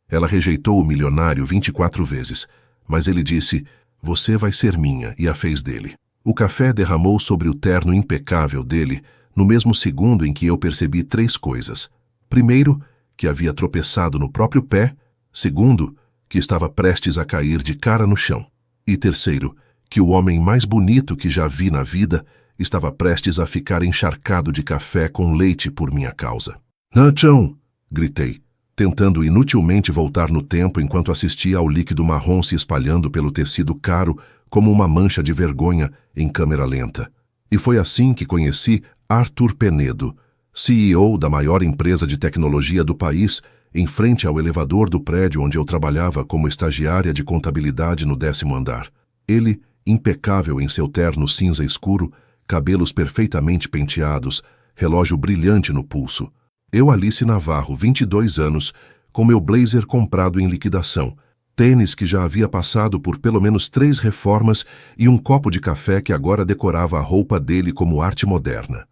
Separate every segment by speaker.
Speaker 1: Ela rejeitou o milionário 24 vezes, mas ele disse: "Você vai ser minha", e a fez dele. O café derramou sobre o terno impecável dele no mesmo segundo em que eu percebi 3 coisas. Primeiro, que havia tropeçado no próprio pé. Segundo, que estava prestes a cair de cara no chão. E terceiro, que o homem mais bonito que já vi na vida estava prestes a ficar encharcado de café com leite por minha causa. "Nachão!" gritei, tentando inutilmente voltar no tempo enquanto assistia ao líquido marrom se espalhando pelo tecido caro como uma mancha de vergonha em câmera lenta. E foi assim que conheci Arthur Penedo, CEO da maior empresa de tecnologia do país, em frente ao elevador do prédio onde eu trabalhava como estagiária de contabilidade no 10º andar. Ele, impecável em seu terno cinza escuro, cabelos perfeitamente penteados, relógio brilhante no pulso. Eu, Alice Navarro, 22 anos, com meu blazer comprado em liquidação, tênis que já havia passado por pelo menos 3 reformas e um copo de café que agora decorava a roupa dele como arte moderna.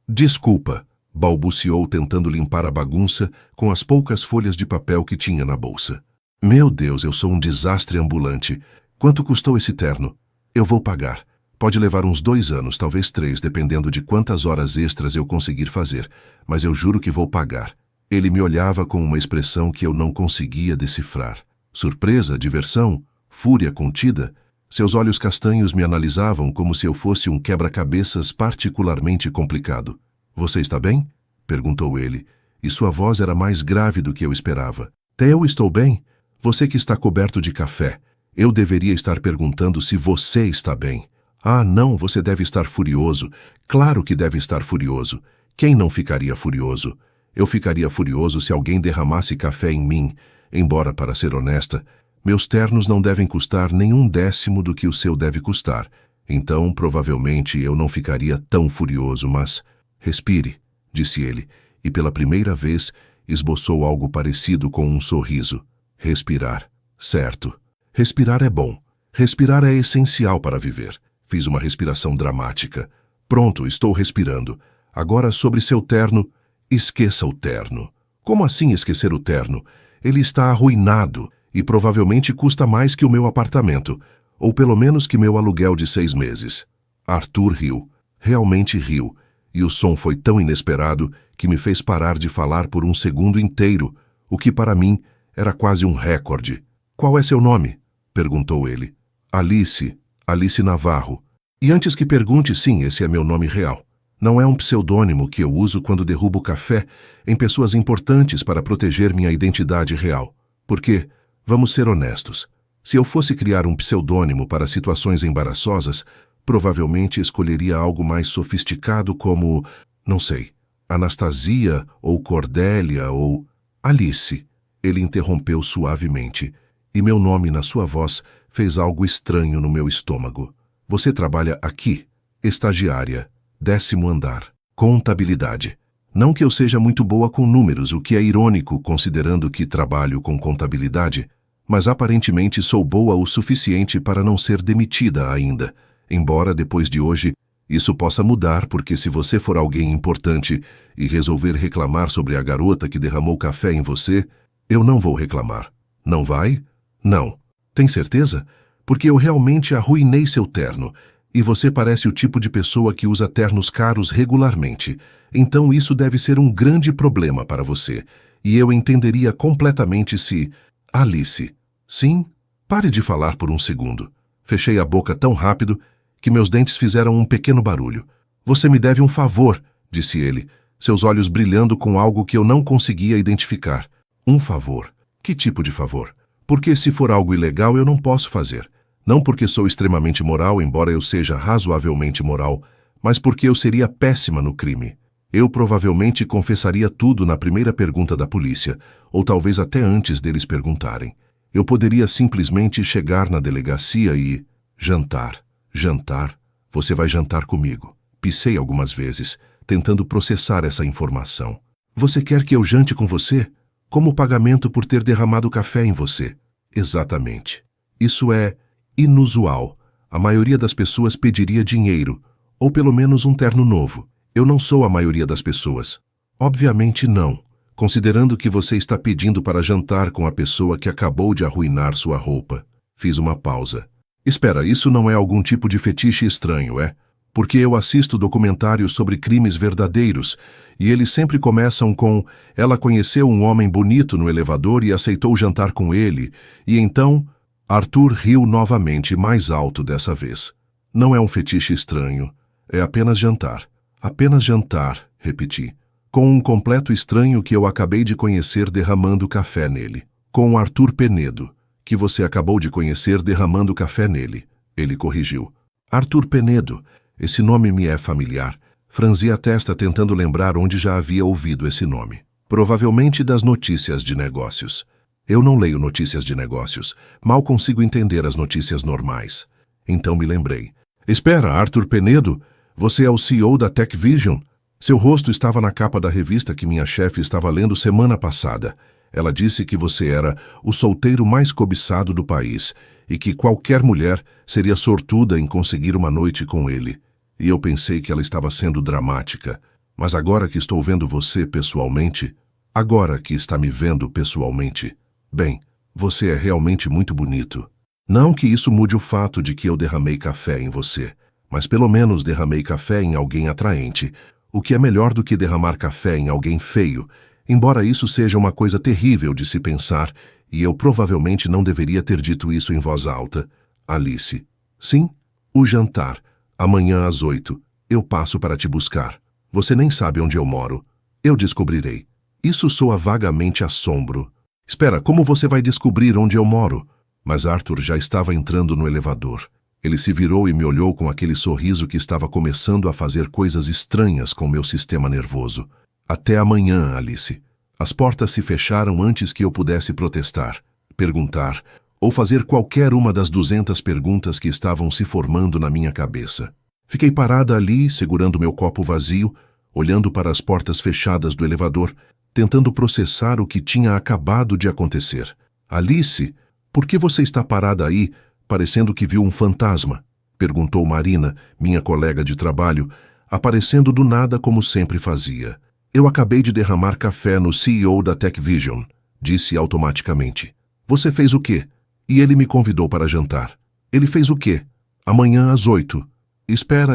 Speaker 1: Desculpa, balbuciou tentando limpar a bagunça com as poucas folhas de papel que tinha na bolsa. Meu Deus, eu sou um desastre ambulante. Quanto custou esse terno? Eu vou pagar. Pode levar uns 2 anos, talvez 3, dependendo de quantas horas extras eu conseguir fazer, mas eu juro que vou pagar. Ele me olhava com uma expressão que eu não conseguia decifrar. Surpresa, diversão, fúria contida. Seus olhos castanhos me analisavam como se eu fosse um quebra-cabeças particularmente complicado. "Você está bem?" perguntou ele, e sua voz era mais grave do que eu esperava. "Eu estou bem? Você que está coberto de café. Eu deveria estar perguntando se você está bem." "Ah, não, você deve estar furioso. Claro que deve estar furioso. Quem não ficaria furioso? Eu ficaria furioso se alguém derramasse café em mim, embora, para ser honesta, meus ternos não devem custar nem 1/10 do que o seu deve custar. Então, provavelmente, eu não ficaria tão furioso, mas... Respire", disse ele, e pela primeira vez esboçou algo parecido com um sorriso. Respirar. Certo. Respirar é bom. Respirar é essencial para viver. Fiz uma respiração dramática. "Pronto, estou respirando. Agora sobre seu terno, esqueça o terno." "Como assim esquecer o terno? Ele está arruinado e provavelmente custa mais que o meu apartamento, ou pelo menos que meu aluguel de 6 meses. Arthur riu. Realmente riu, e o som foi tão inesperado que me fez parar de falar por um segundo inteiro, o que para mim era quase um recorde. "Qual é seu nome?" perguntou ele. Alice Navarro." "E antes que pergunte, sim, esse é meu nome real. Não é um pseudônimo que eu uso quando derrubo café em pessoas importantes para proteger minha identidade real. Porque, vamos ser honestos, se eu fosse criar um pseudônimo para situações embaraçosas, provavelmente escolheria algo mais sofisticado como, não sei, Anastasia ou Cordélia ou Alice." Ele interrompeu suavemente, e meu nome na sua voz fez algo estranho no meu estômago. "Você trabalha aqui? Estagiária. 10º andar. Contabilidade. Não que eu seja muito boa com números, o que é irônico considerando que trabalho com contabilidade, mas aparentemente sou boa o suficiente para não ser demitida ainda, embora depois de hoje isso possa mudar, porque se você for alguém importante e resolver reclamar sobre a garota que derramou café em você, eu não vou reclamar. Não vai? Não. Tem certeza? Porque eu realmente arruinei seu terno, e você parece o tipo de pessoa que usa ternos caros regularmente. Então isso deve ser um grande problema para você, e eu entenderia completamente se... Alice. Sim? Pare de falar por um segundo. Fechei a boca tão rápido que meus dentes fizeram um pequeno barulho. Você me deve um favor, disse ele, seus olhos brilhando com algo que eu não conseguia identificar. Um favor? Que tipo de favor? Porque se for algo ilegal eu não posso fazer. Não porque sou extremamente moral, embora eu seja razoavelmente moral, mas porque eu seria péssima no crime. Eu provavelmente confessaria tudo na primeira pergunta da polícia, ou talvez até antes deles perguntarem. Eu poderia simplesmente chegar na delegacia e... Jantar. Jantar? Você vai jantar comigo. Pisei algumas vezes, tentando processar essa informação. Você quer que eu jante com você? Como pagamento por ter derramado café em você? Exatamente. Isso é inusual. A maioria das pessoas pediria dinheiro, ou pelo menos um terno novo. Eu não sou a maioria das pessoas. Obviamente não. considerando que você está pedindo para jantar com a pessoa que acabou de arruinar sua roupa. Fiz uma pausa. Espera, isso não é algum tipo de fetiche estranho, é? Porque eu assisto documentários sobre crimes verdadeiros e eles sempre começam com: ela conheceu um homem bonito no elevador e aceitou jantar com ele, e então... Arthur riu novamente, mais alto dessa vez. Não é um fetiche estranho. É apenas jantar. Apenas jantar, repeti. Com um completo estranho que eu acabei de conhecer derramando café nele. Com Arthur Penedo, que você acabou de conhecer derramando café nele. Ele corrigiu. Arthur Penedo. Esse nome me é familiar. Franzi a testa tentando lembrar onde já havia ouvido esse nome. Provavelmente das notícias de negócios. Eu não leio notícias de negócios. Mal consigo entender as notícias normais. Então me lembrei. Espera, Arthur Penedo? Você é o CEO da Tech Vision? Seu rosto estava na capa da revista que minha chefe estava lendo semana passada. Ela disse que você era o solteiro mais cobiçado do país e que qualquer mulher seria sortuda em conseguir uma noite com ele. E eu pensei que ela estava sendo dramática. Mas agora que estou vendo você pessoalmente, agora que está me vendo pessoalmente, bem, você é realmente muito bonito. Não que isso mude o fato de que eu derramei café em você, mas pelo menos derramei café em alguém atraente, o que é melhor do que derramar café em alguém feio, embora isso seja uma coisa terrível de se pensar, e eu provavelmente não deveria ter dito isso em voz alta. Alice. Sim, o jantar. Amanhã às 8. Eu passo para te buscar. Você nem sabe onde eu moro. Eu descobrirei. Isso soa vagamente assombro. Espera, como você vai descobrir onde eu moro? Mas Arthur já estava entrando no elevador. Ele se virou e me olhou com aquele sorriso que estava começando a fazer coisas estranhas com meu sistema nervoso. Até amanhã, Alice. As portas se fecharam antes que eu pudesse protestar, perguntar, ou fazer qualquer uma das 200 perguntas que estavam se formando na minha cabeça. Fiquei parada ali, segurando meu copo vazio, olhando para as portas fechadas do elevador, tentando processar o que tinha acabado de acontecer. Alice, por que você está parada aí, parecendo que viu um fantasma? Perguntou Marina, minha colega de trabalho, aparecendo do nada como sempre fazia. Eu acabei de derramar café no CEO da Tech Vision, disse automaticamente. Você fez o quê? E ele me convidou para jantar. Ele fez o quê? Amanhã às 8. Espera.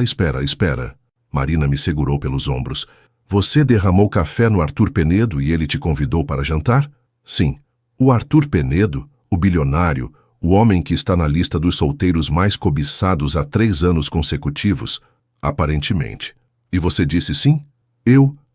Speaker 1: Marina me segurou pelos ombros. Você derramou café no Arthur Penedo e ele te convidou para jantar? Sim. O Arthur Penedo, o bilionário, o homem que está na lista dos solteiros mais cobiçados há 3 anos consecutivos, aparentemente. E você disse sim?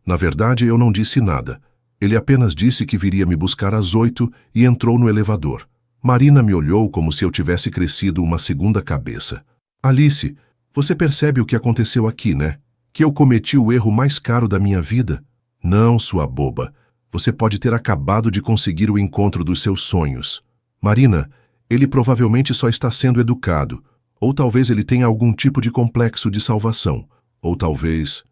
Speaker 1: Na verdade, eu não disse nada. Ele apenas disse que viria me buscar às 8 e entrou no elevador. Marina me olhou como se eu tivesse crescido uma segunda cabeça. Alice, você percebe o que aconteceu aqui, né? Que eu cometi o erro mais caro da minha vida? Não, sua boba. Você pode ter acabado de conseguir o encontro dos seus sonhos. Marina, ele provavelmente só está sendo educado. Ou talvez ele tenha algum tipo de complexo de salvação. Ou talvez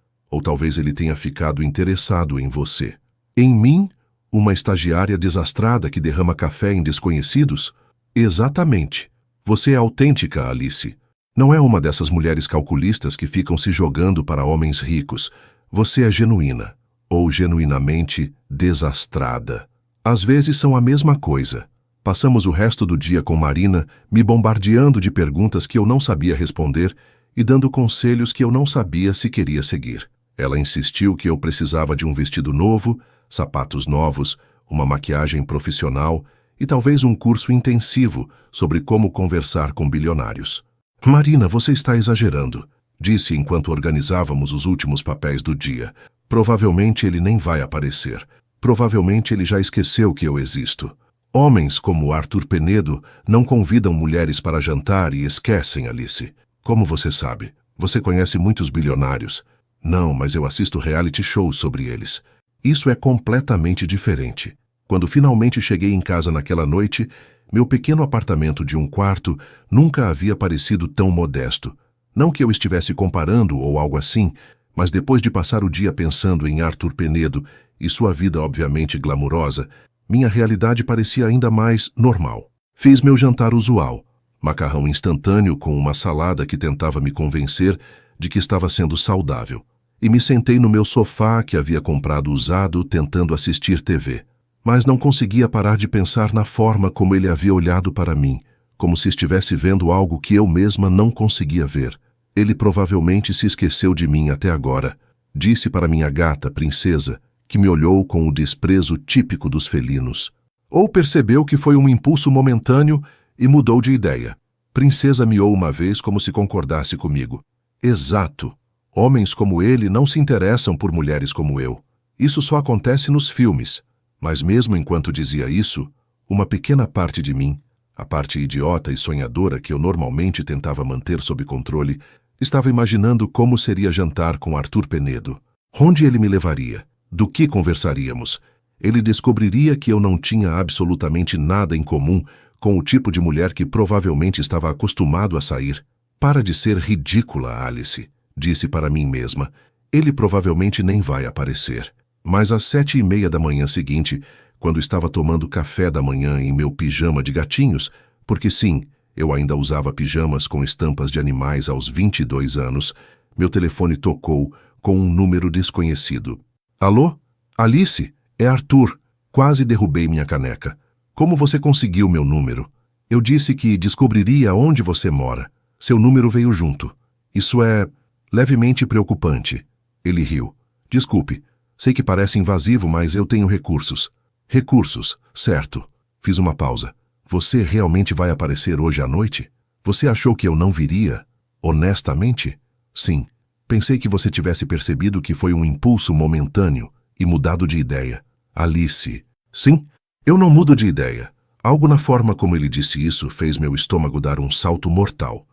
Speaker 1: ele tenha ficado interessado em você. Em mim? Uma estagiária desastrada que derrama café em desconhecidos? Exatamente. Você é autêntica, Alice. Não é uma dessas mulheres calculistas que ficam se jogando para homens ricos. Você é genuína. Ou genuinamente desastrada. Às vezes são a mesma coisa. Passamos o resto do dia com Marina, me bombardeando de perguntas que eu não sabia responder e dando conselhos que eu não sabia se queria seguir. Ela insistiu que eu precisava de um vestido novo, sapatos novos, uma maquiagem profissional e talvez um curso intensivo sobre como conversar com bilionários. Marina, você está exagerando, disse enquanto organizávamos os últimos papéis do dia. Provavelmente ele nem vai aparecer. Provavelmente ele já esqueceu que eu existo. Homens como Arthur Penedo não convidam mulheres para jantar e esquecem, Alice. Como você sabe? Você conhece muitos bilionários. Não, mas eu assisto reality shows sobre eles. Isso é completamente diferente. Quando finalmente cheguei em casa naquela noite, meu pequeno apartamento de 1 quarto nunca havia parecido tão modesto. Não que eu estivesse comparando ou algo assim, mas depois de passar o dia pensando em Arthur Penedo e sua vida obviamente glamurosa, minha realidade parecia ainda mais normal. Fiz meu jantar usual, macarrão instantâneo com uma salada que tentava me convencer de que estava sendo saudável. e me sentei no meu sofá que havia comprado usado, tentando assistir TV. Mas não conseguia parar de pensar na forma como ele havia olhado para mim, como se estivesse vendo algo que eu mesma não conseguia ver. Ele provavelmente se esqueceu de mim até agora, disse para minha gata, Princesa, que me olhou com o desprezo típico dos felinos. Ou percebeu que foi um impulso momentâneo e mudou de ideia. Princesa miou uma vez como se concordasse comigo. Exato. Homens como ele não se interessam por mulheres como eu. Isso só acontece nos filmes. Mas mesmo enquanto dizia isso, uma pequena parte de mim, a parte idiota e sonhadora que eu normalmente tentava manter sob controle, estava imaginando como seria jantar com Arthur Penedo. Onde ele me levaria? Do que conversaríamos? Ele descobriria que eu não tinha absolutamente nada em comum com o tipo de mulher que provavelmente estava acostumado a sair. Para de ser ridícula, Alice, disse para mim mesma. Ele provavelmente nem vai aparecer. Mas às 7h30 da manhã seguinte, quando estava tomando café da manhã em meu pijama de gatinhos, porque sim, eu ainda usava pijamas com estampas de animais aos 22 anos, meu telefone tocou com um número desconhecido. Alô? Alice? É Arthur. Quase derrubei minha caneca. Como você conseguiu meu número? Eu disse que descobriria onde você mora. Seu número veio junto. Isso é levemente preocupante. Ele riu. Desculpe. Sei que parece invasivo, mas eu tenho recursos. Recursos, certo. Fiz uma pausa. Você realmente vai aparecer hoje à noite? Você achou que eu não viria? Honestamente? Sim. Pensei que você tivesse percebido que foi um impulso momentâneo e mudado de ideia. Alice. Sim, eu não mudo de ideia. Algo na forma como ele disse isso fez meu estômago dar um salto mortal.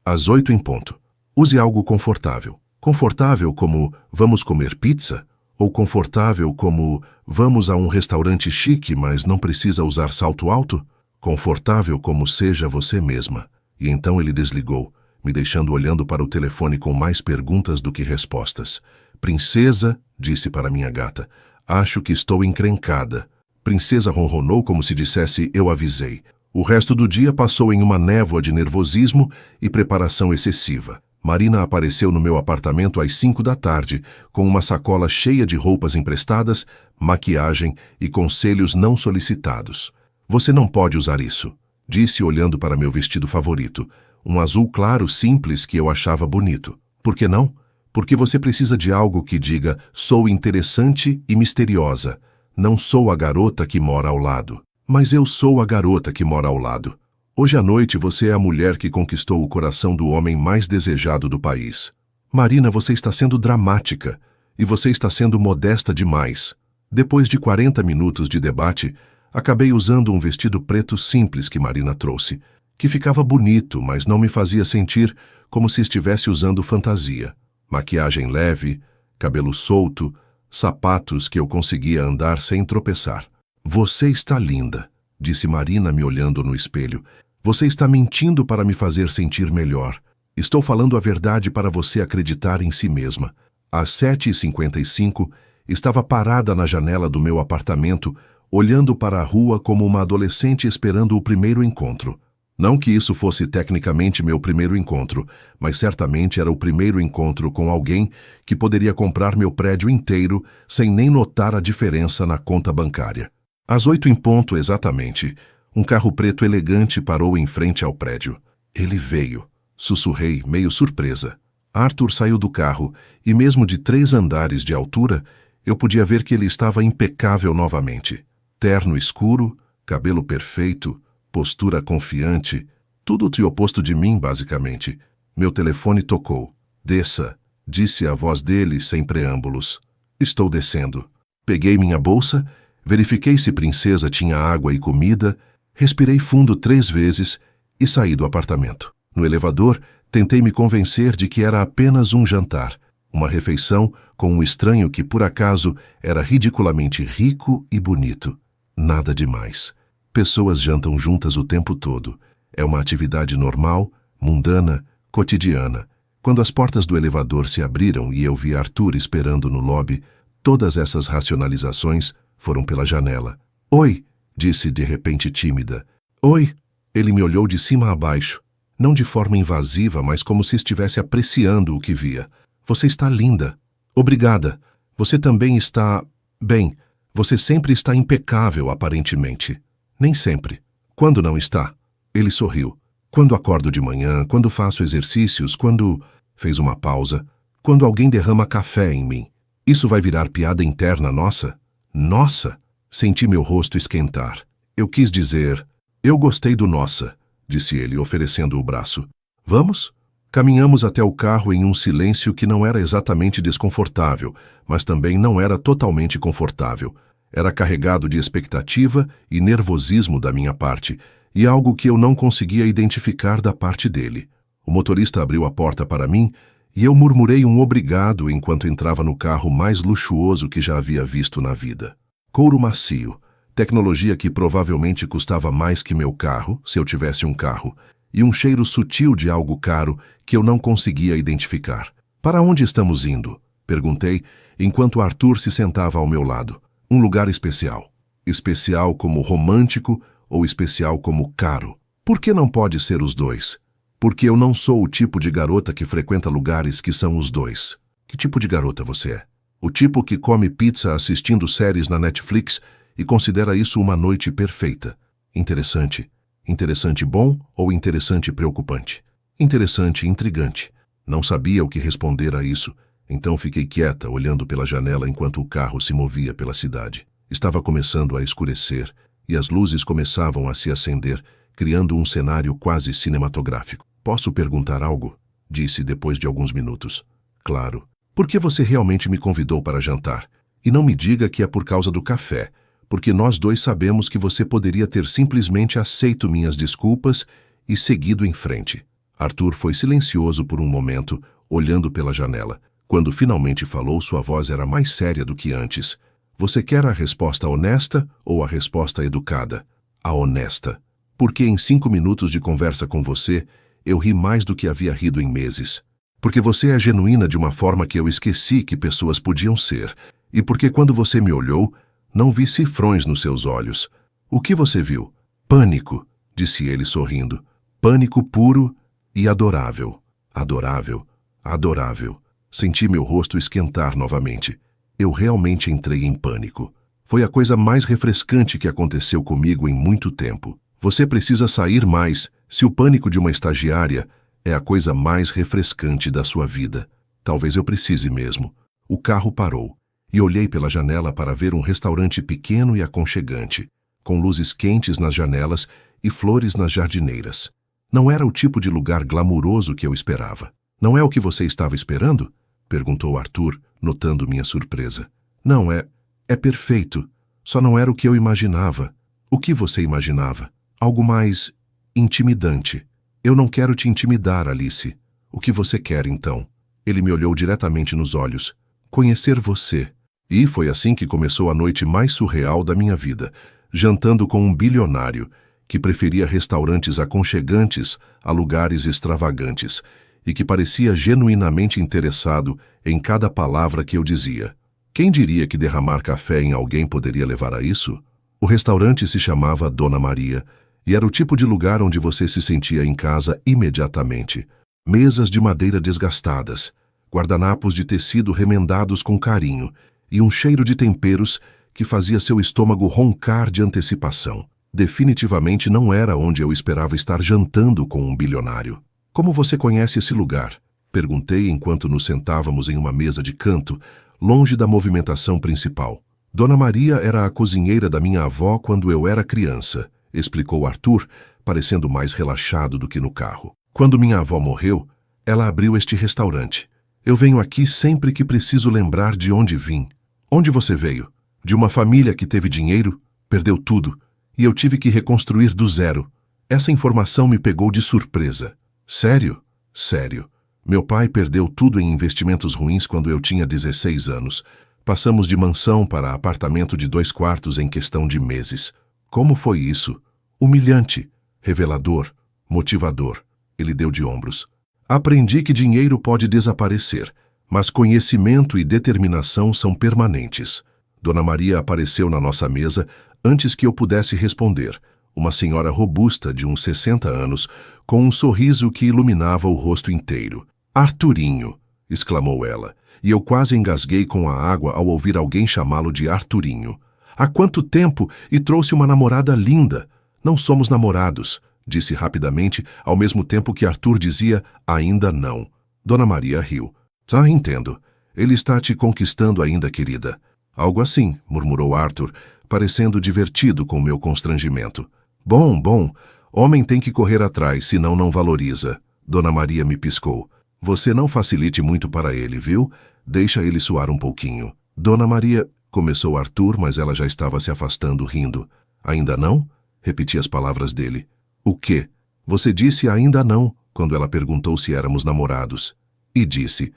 Speaker 1: Às 8 em ponto. Use algo confortável. Confortável como vamos comer pizza? Ou confortável como vamos a um restaurante chique, mas não precisa usar salto alto? Confortável como seja você mesma. E então ele desligou, me deixando olhando para o telefone com mais perguntas do que respostas. Princesa, disse para minha gata, acho que estou encrencada. Princesa ronronou como se dissesse eu avisei. O resto do dia passou em uma névoa de nervosismo e preparação excessiva. Marina apareceu no meu apartamento às 5 da tarde, com uma sacola cheia de roupas emprestadas, maquiagem e conselhos não solicitados. Você não pode usar isso, disse olhando para meu vestido favorito, um azul claro simples que eu achava bonito. Por que não? Porque você precisa de algo que diga sou interessante e misteriosa. Não sou a garota que mora ao lado. Mas eu sou a garota que mora ao lado. Hoje à noite você é a mulher que conquistou o coração do homem mais desejado do país. Marina, você está sendo dramática. E você está sendo modesta demais. Depois de 40 minutos de debate, acabei usando um vestido preto simples que Marina trouxe, que ficava bonito, mas não me fazia sentir como se estivesse usando fantasia. Maquiagem leve, cabelo solto, sapatos que eu conseguia andar sem tropeçar. Você está linda, disse Marina me olhando no espelho. Você está mentindo para me fazer sentir melhor. Estou falando a verdade para você acreditar em si mesma. Às 7h55, estava parada na janela do meu apartamento, olhando para a rua como uma adolescente esperando o primeiro encontro. Não que isso fosse tecnicamente meu primeiro encontro, mas certamente era o primeiro encontro com alguém que poderia comprar meu prédio inteiro sem nem notar a diferença na conta bancária. Às 8 em ponto exatamente, um carro preto elegante parou em frente ao prédio. Ele veio. Sussurrei, meio surpresa. Arthur saiu do carro e mesmo de 3 andares de altura, eu podia ver que ele estava impecável novamente. Terno escuro, cabelo perfeito, postura confiante, tudo o oposto de mim, basicamente. Meu telefone tocou. Desça, disse a voz dele sem preâmbulos. Estou descendo. Peguei minha bolsa, verifiquei se Princesa tinha água e comida, respirei fundo 3 vezes e saí do apartamento. No elevador, tentei me convencer de que era apenas um jantar, uma refeição com um estranho que, por acaso, era ridiculamente rico e bonito. Nada demais. Pessoas jantam juntas o tempo todo. É uma atividade normal, mundana, cotidiana. Quando as portas do elevador se abriram e eu vi Arthur esperando no lobby, todas essas racionalizações foram pela janela. Oi, disse de repente tímida. Oi. Ele me olhou de cima a baixo, não de forma invasiva, mas como se estivesse apreciando o que via. Você está linda. Obrigada. Você também está... Bem, você sempre está impecável, aparentemente. Nem sempre. Quando não está? Ele sorriu. Quando acordo de manhã, quando faço exercícios, quando... Fez uma pausa. Quando alguém derrama café em mim. Isso vai virar piada interna nossa? Nossa! Senti meu rosto esquentar. Eu quis dizer... Eu gostei do nossa, disse ele, oferecendo o braço. Vamos? Caminhamos até o carro em um silêncio que não era exatamente desconfortável, mas também não era totalmente confortável. Era carregado de expectativa e nervosismo da minha parte, e algo que eu não conseguia identificar da parte dele. O motorista abriu a porta para mim, e eu murmurei um obrigado enquanto entrava no carro mais luxuoso que já havia visto na vida. Couro macio, tecnologia que provavelmente custava mais que meu carro, se eu tivesse um carro, e um cheiro sutil de algo caro que eu não conseguia identificar. Para onde estamos indo? Perguntei, enquanto Arthur se sentava ao meu lado. Um lugar especial. Especial como romântico ou especial como caro? Por que não pode ser os dois? Porque eu não sou o tipo de garota que frequenta lugares que são os dois. Que tipo de garota você é? O tipo que come pizza assistindo séries na Netflix e considera isso uma noite perfeita. Interessante. Interessante bom ou interessante preocupante? Interessante intrigante. Não sabia o que responder a isso, então fiquei quieta, olhando pela janela enquanto o carro se movia pela cidade. Estava começando a escurecer e as luzes começavam a se acender, criando um cenário quase cinematográfico. Posso perguntar algo? Disse depois de alguns minutos. Claro. Por que você realmente me convidou para jantar? E não me diga que é por causa do café, porque nós dois sabemos que você poderia ter simplesmente aceito minhas desculpas e seguido em frente. Arthur foi silencioso por um momento, olhando pela janela. Quando finalmente falou, sua voz era mais séria do que antes. Você quer a resposta honesta ou a resposta educada? A honesta. Porque em 5 minutos de conversa com você, eu ri mais do que havia rido em meses. Porque você é genuína de uma forma que eu esqueci que pessoas podiam ser. E porque quando você me olhou, não vi cifrões nos seus olhos. O que você viu? Pânico, disse ele sorrindo. Pânico puro e adorável. Adorável. Adorável. Senti meu rosto esquentar novamente. Eu realmente entrei em pânico. Foi a coisa mais refrescante que aconteceu comigo em muito tempo. Você precisa sair mais se o pânico de uma estagiária é a coisa mais refrescante da sua vida. Talvez eu precise mesmo. O carro parou e olhei pela janela para ver um restaurante pequeno e aconchegante, com luzes quentes nas janelas e flores nas jardineiras. Não era o tipo de lugar glamuroso que eu esperava. Não é o que você estava esperando? Perguntou Arthur, notando minha surpresa. Não, é perfeito. Só não era o que eu imaginava. O que você imaginava? Algo mais intimidante. Eu não quero te intimidar, Alice. O que você quer, então? Ele me olhou diretamente nos olhos. Conhecer você. E foi assim que começou a noite mais surreal da minha vida, jantando com um bilionário que preferia restaurantes aconchegantes a lugares extravagantes e que parecia genuinamente interessado em cada palavra que eu dizia. Quem diria que derramar café em alguém poderia levar a isso? O restaurante se chamava Dona Maria e era o tipo de lugar onde você se sentia em casa imediatamente. Mesas de madeira desgastadas, guardanapos de tecido remendados com carinho e um cheiro de temperos que fazia seu estômago roncar de antecipação. Definitivamente não era onde eu esperava estar jantando com um bilionário. Como você conhece esse lugar? Perguntei enquanto nos sentávamos em uma mesa de canto, longe da movimentação principal. Dona Maria era a cozinheira da minha avó quando eu era criança, explicou Arthur, parecendo mais relaxado do que no carro. Quando minha avó morreu, ela abriu este restaurante. Eu venho aqui sempre que preciso lembrar de onde vim. Onde você veio? De uma família que teve dinheiro, perdeu tudo, e eu tive que reconstruir do zero. Essa informação me pegou de surpresa. Sério? Sério. Meu pai perdeu tudo em investimentos ruins quando eu tinha 16 anos. Passamos de mansão para apartamento de 2 quartos em questão de meses. Como foi isso? Humilhante, revelador, motivador. Ele deu de ombros. Aprendi que dinheiro pode desaparecer, mas conhecimento e determinação são permanentes. Dona Maria apareceu na nossa mesa antes que eu pudesse responder. Uma senhora robusta de uns 60 anos, com um sorriso que iluminava o rosto inteiro. Arturinho. exclamou ela, e eu quase engasguei com a água ao ouvir alguém chamá-lo de Arturinho. Há quanto tempo? E trouxe uma namorada linda. Não somos namorados, disse rapidamente, ao mesmo tempo que Arthur dizia, ainda não. Dona Maria riu. Ah, entendo. Ele está te conquistando ainda, querida. Algo assim, murmurou Arthur, parecendo divertido com meu constrangimento. Bom, homem tem que correr atrás, senão não valoriza. Dona Maria me piscou. Você não facilite muito para ele, viu? Deixa ele suar um pouquinho. Dona Maria, começou Arthur, mas ela já estava se afastando, rindo. Ainda não? Repeti as palavras dele. O quê? Você disse ainda não, quando ela perguntou se éramos namorados. E disse,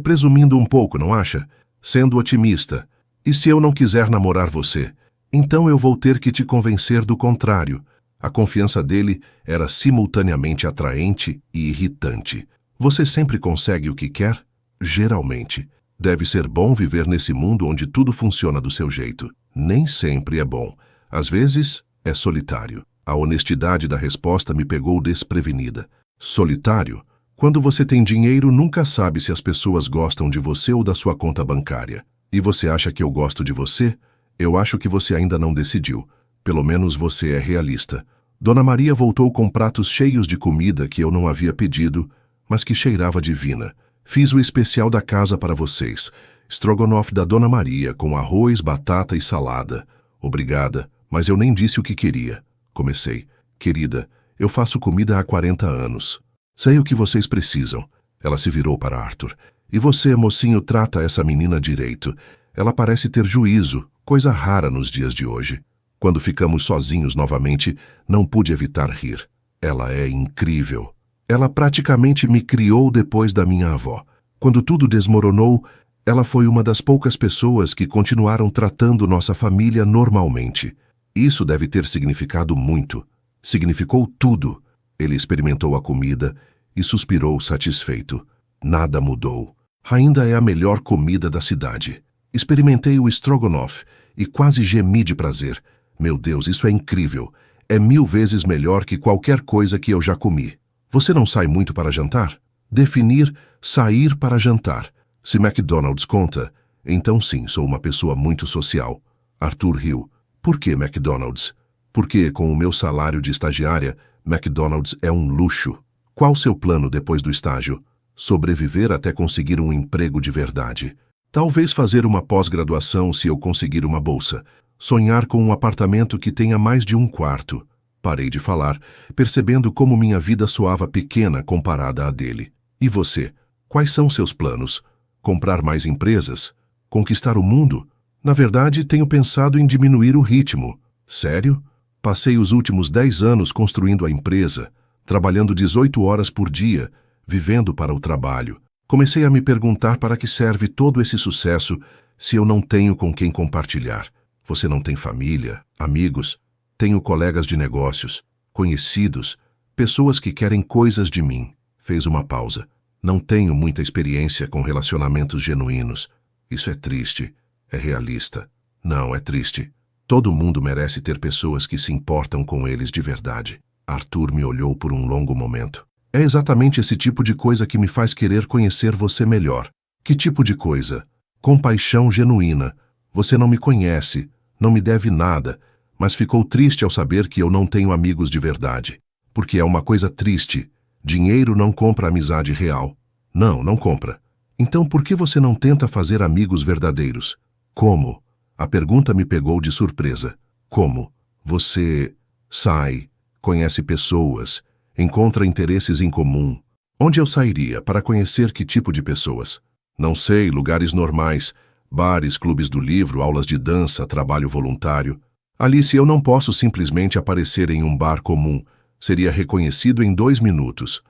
Speaker 1: presumindo um pouco, não acha? Sendo otimista. E se eu não quiser namorar você? Então eu vou ter que te convencer do contrário. A confiança dele era simultaneamente atraente e irritante. Você sempre consegue o que quer? Geralmente. Deve ser bom viver nesse mundo onde tudo funciona do seu jeito. Nem sempre é bom. Às vezes, é solitário. A honestidade da resposta me pegou desprevenida. Solitário? Quando você tem dinheiro, nunca sabe se as pessoas gostam de você ou da sua conta bancária. E você acha que eu gosto de você? Eu acho que você ainda não decidiu. Pelo menos você é realista. Dona Maria voltou com pratos cheios de comida que eu não havia pedido, mas que cheirava divina. Fiz o especial da casa para vocês. Strogonoff da Dona Maria, com arroz, batata e salada. Obrigada, mas eu nem disse o que queria. Comecei. Querida, eu faço comida há 40 anos. Sei o que vocês precisam. Ela se virou para Arthur. E você, mocinho, trata essa menina direito. Ela parece ter juízo, coisa rara nos dias de hoje. Quando ficamos sozinhos novamente, não pude evitar rir. Ela é incrível. Ela praticamente me criou depois da minha avó. Quando tudo desmoronou, ela foi uma das poucas pessoas que continuaram tratando nossa família normalmente. Isso deve ter significado muito. Significou tudo. Ele experimentou a comida e suspirou satisfeito. Nada mudou. Ainda é a melhor comida da cidade. Experimentei o Strogonoff e quase gemi de prazer. Meu Deus, isso é incrível. É 1000 vezes melhor que qualquer coisa que eu já comi. Você não sai muito para jantar? Definir sair para jantar. Se McDonald's conta, então sim, sou uma pessoa muito social. Arthur riu. Por que McDonald's? Porque, com o meu salário de estagiária, McDonald's é um luxo. Qual seu plano depois do estágio? Sobreviver até conseguir um emprego de verdade. Talvez fazer uma pós-graduação se eu conseguir uma bolsa. Sonhar com um apartamento que tenha mais de um quarto. Parei de falar, percebendo como minha vida soava pequena comparada à dele. E você? Quais são seus planos? Comprar mais empresas? Conquistar o mundo? Na verdade, tenho pensado em diminuir o ritmo. Sério? Passei os últimos 10 anos construindo a empresa, trabalhando 18 horas por dia, vivendo para o trabalho. Comecei a me perguntar para que serve todo esse sucesso se eu não tenho com quem compartilhar. Você não tem família, amigos? Tenho colegas de negócios, conhecidos, pessoas que querem coisas de mim. Fez uma pausa. Não tenho muita experiência com relacionamentos genuínos. Isso é triste. É realista. Não, é triste. Todo mundo merece ter pessoas que se importam com eles de verdade. Arthur me olhou por um longo momento. É exatamente esse tipo de coisa que me faz querer conhecer você melhor. Que tipo de coisa? Compaixão genuína. Você não me conhece, não me deve nada, mas ficou triste ao saber que eu não tenho amigos de verdade. Porque é uma coisa triste. Dinheiro não compra amizade real. Não compra. Então por que você não tenta fazer amigos verdadeiros? Como? A pergunta me pegou de surpresa. Como? Você sai, conhece pessoas, encontra interesses em comum. Onde eu sairia para conhecer que tipo de pessoas? Não sei, lugares normais, bares, clubes do livro, aulas de dança, trabalho voluntário. Alice, eu não posso simplesmente aparecer em um bar comum. Seria reconhecido em 2 minutos.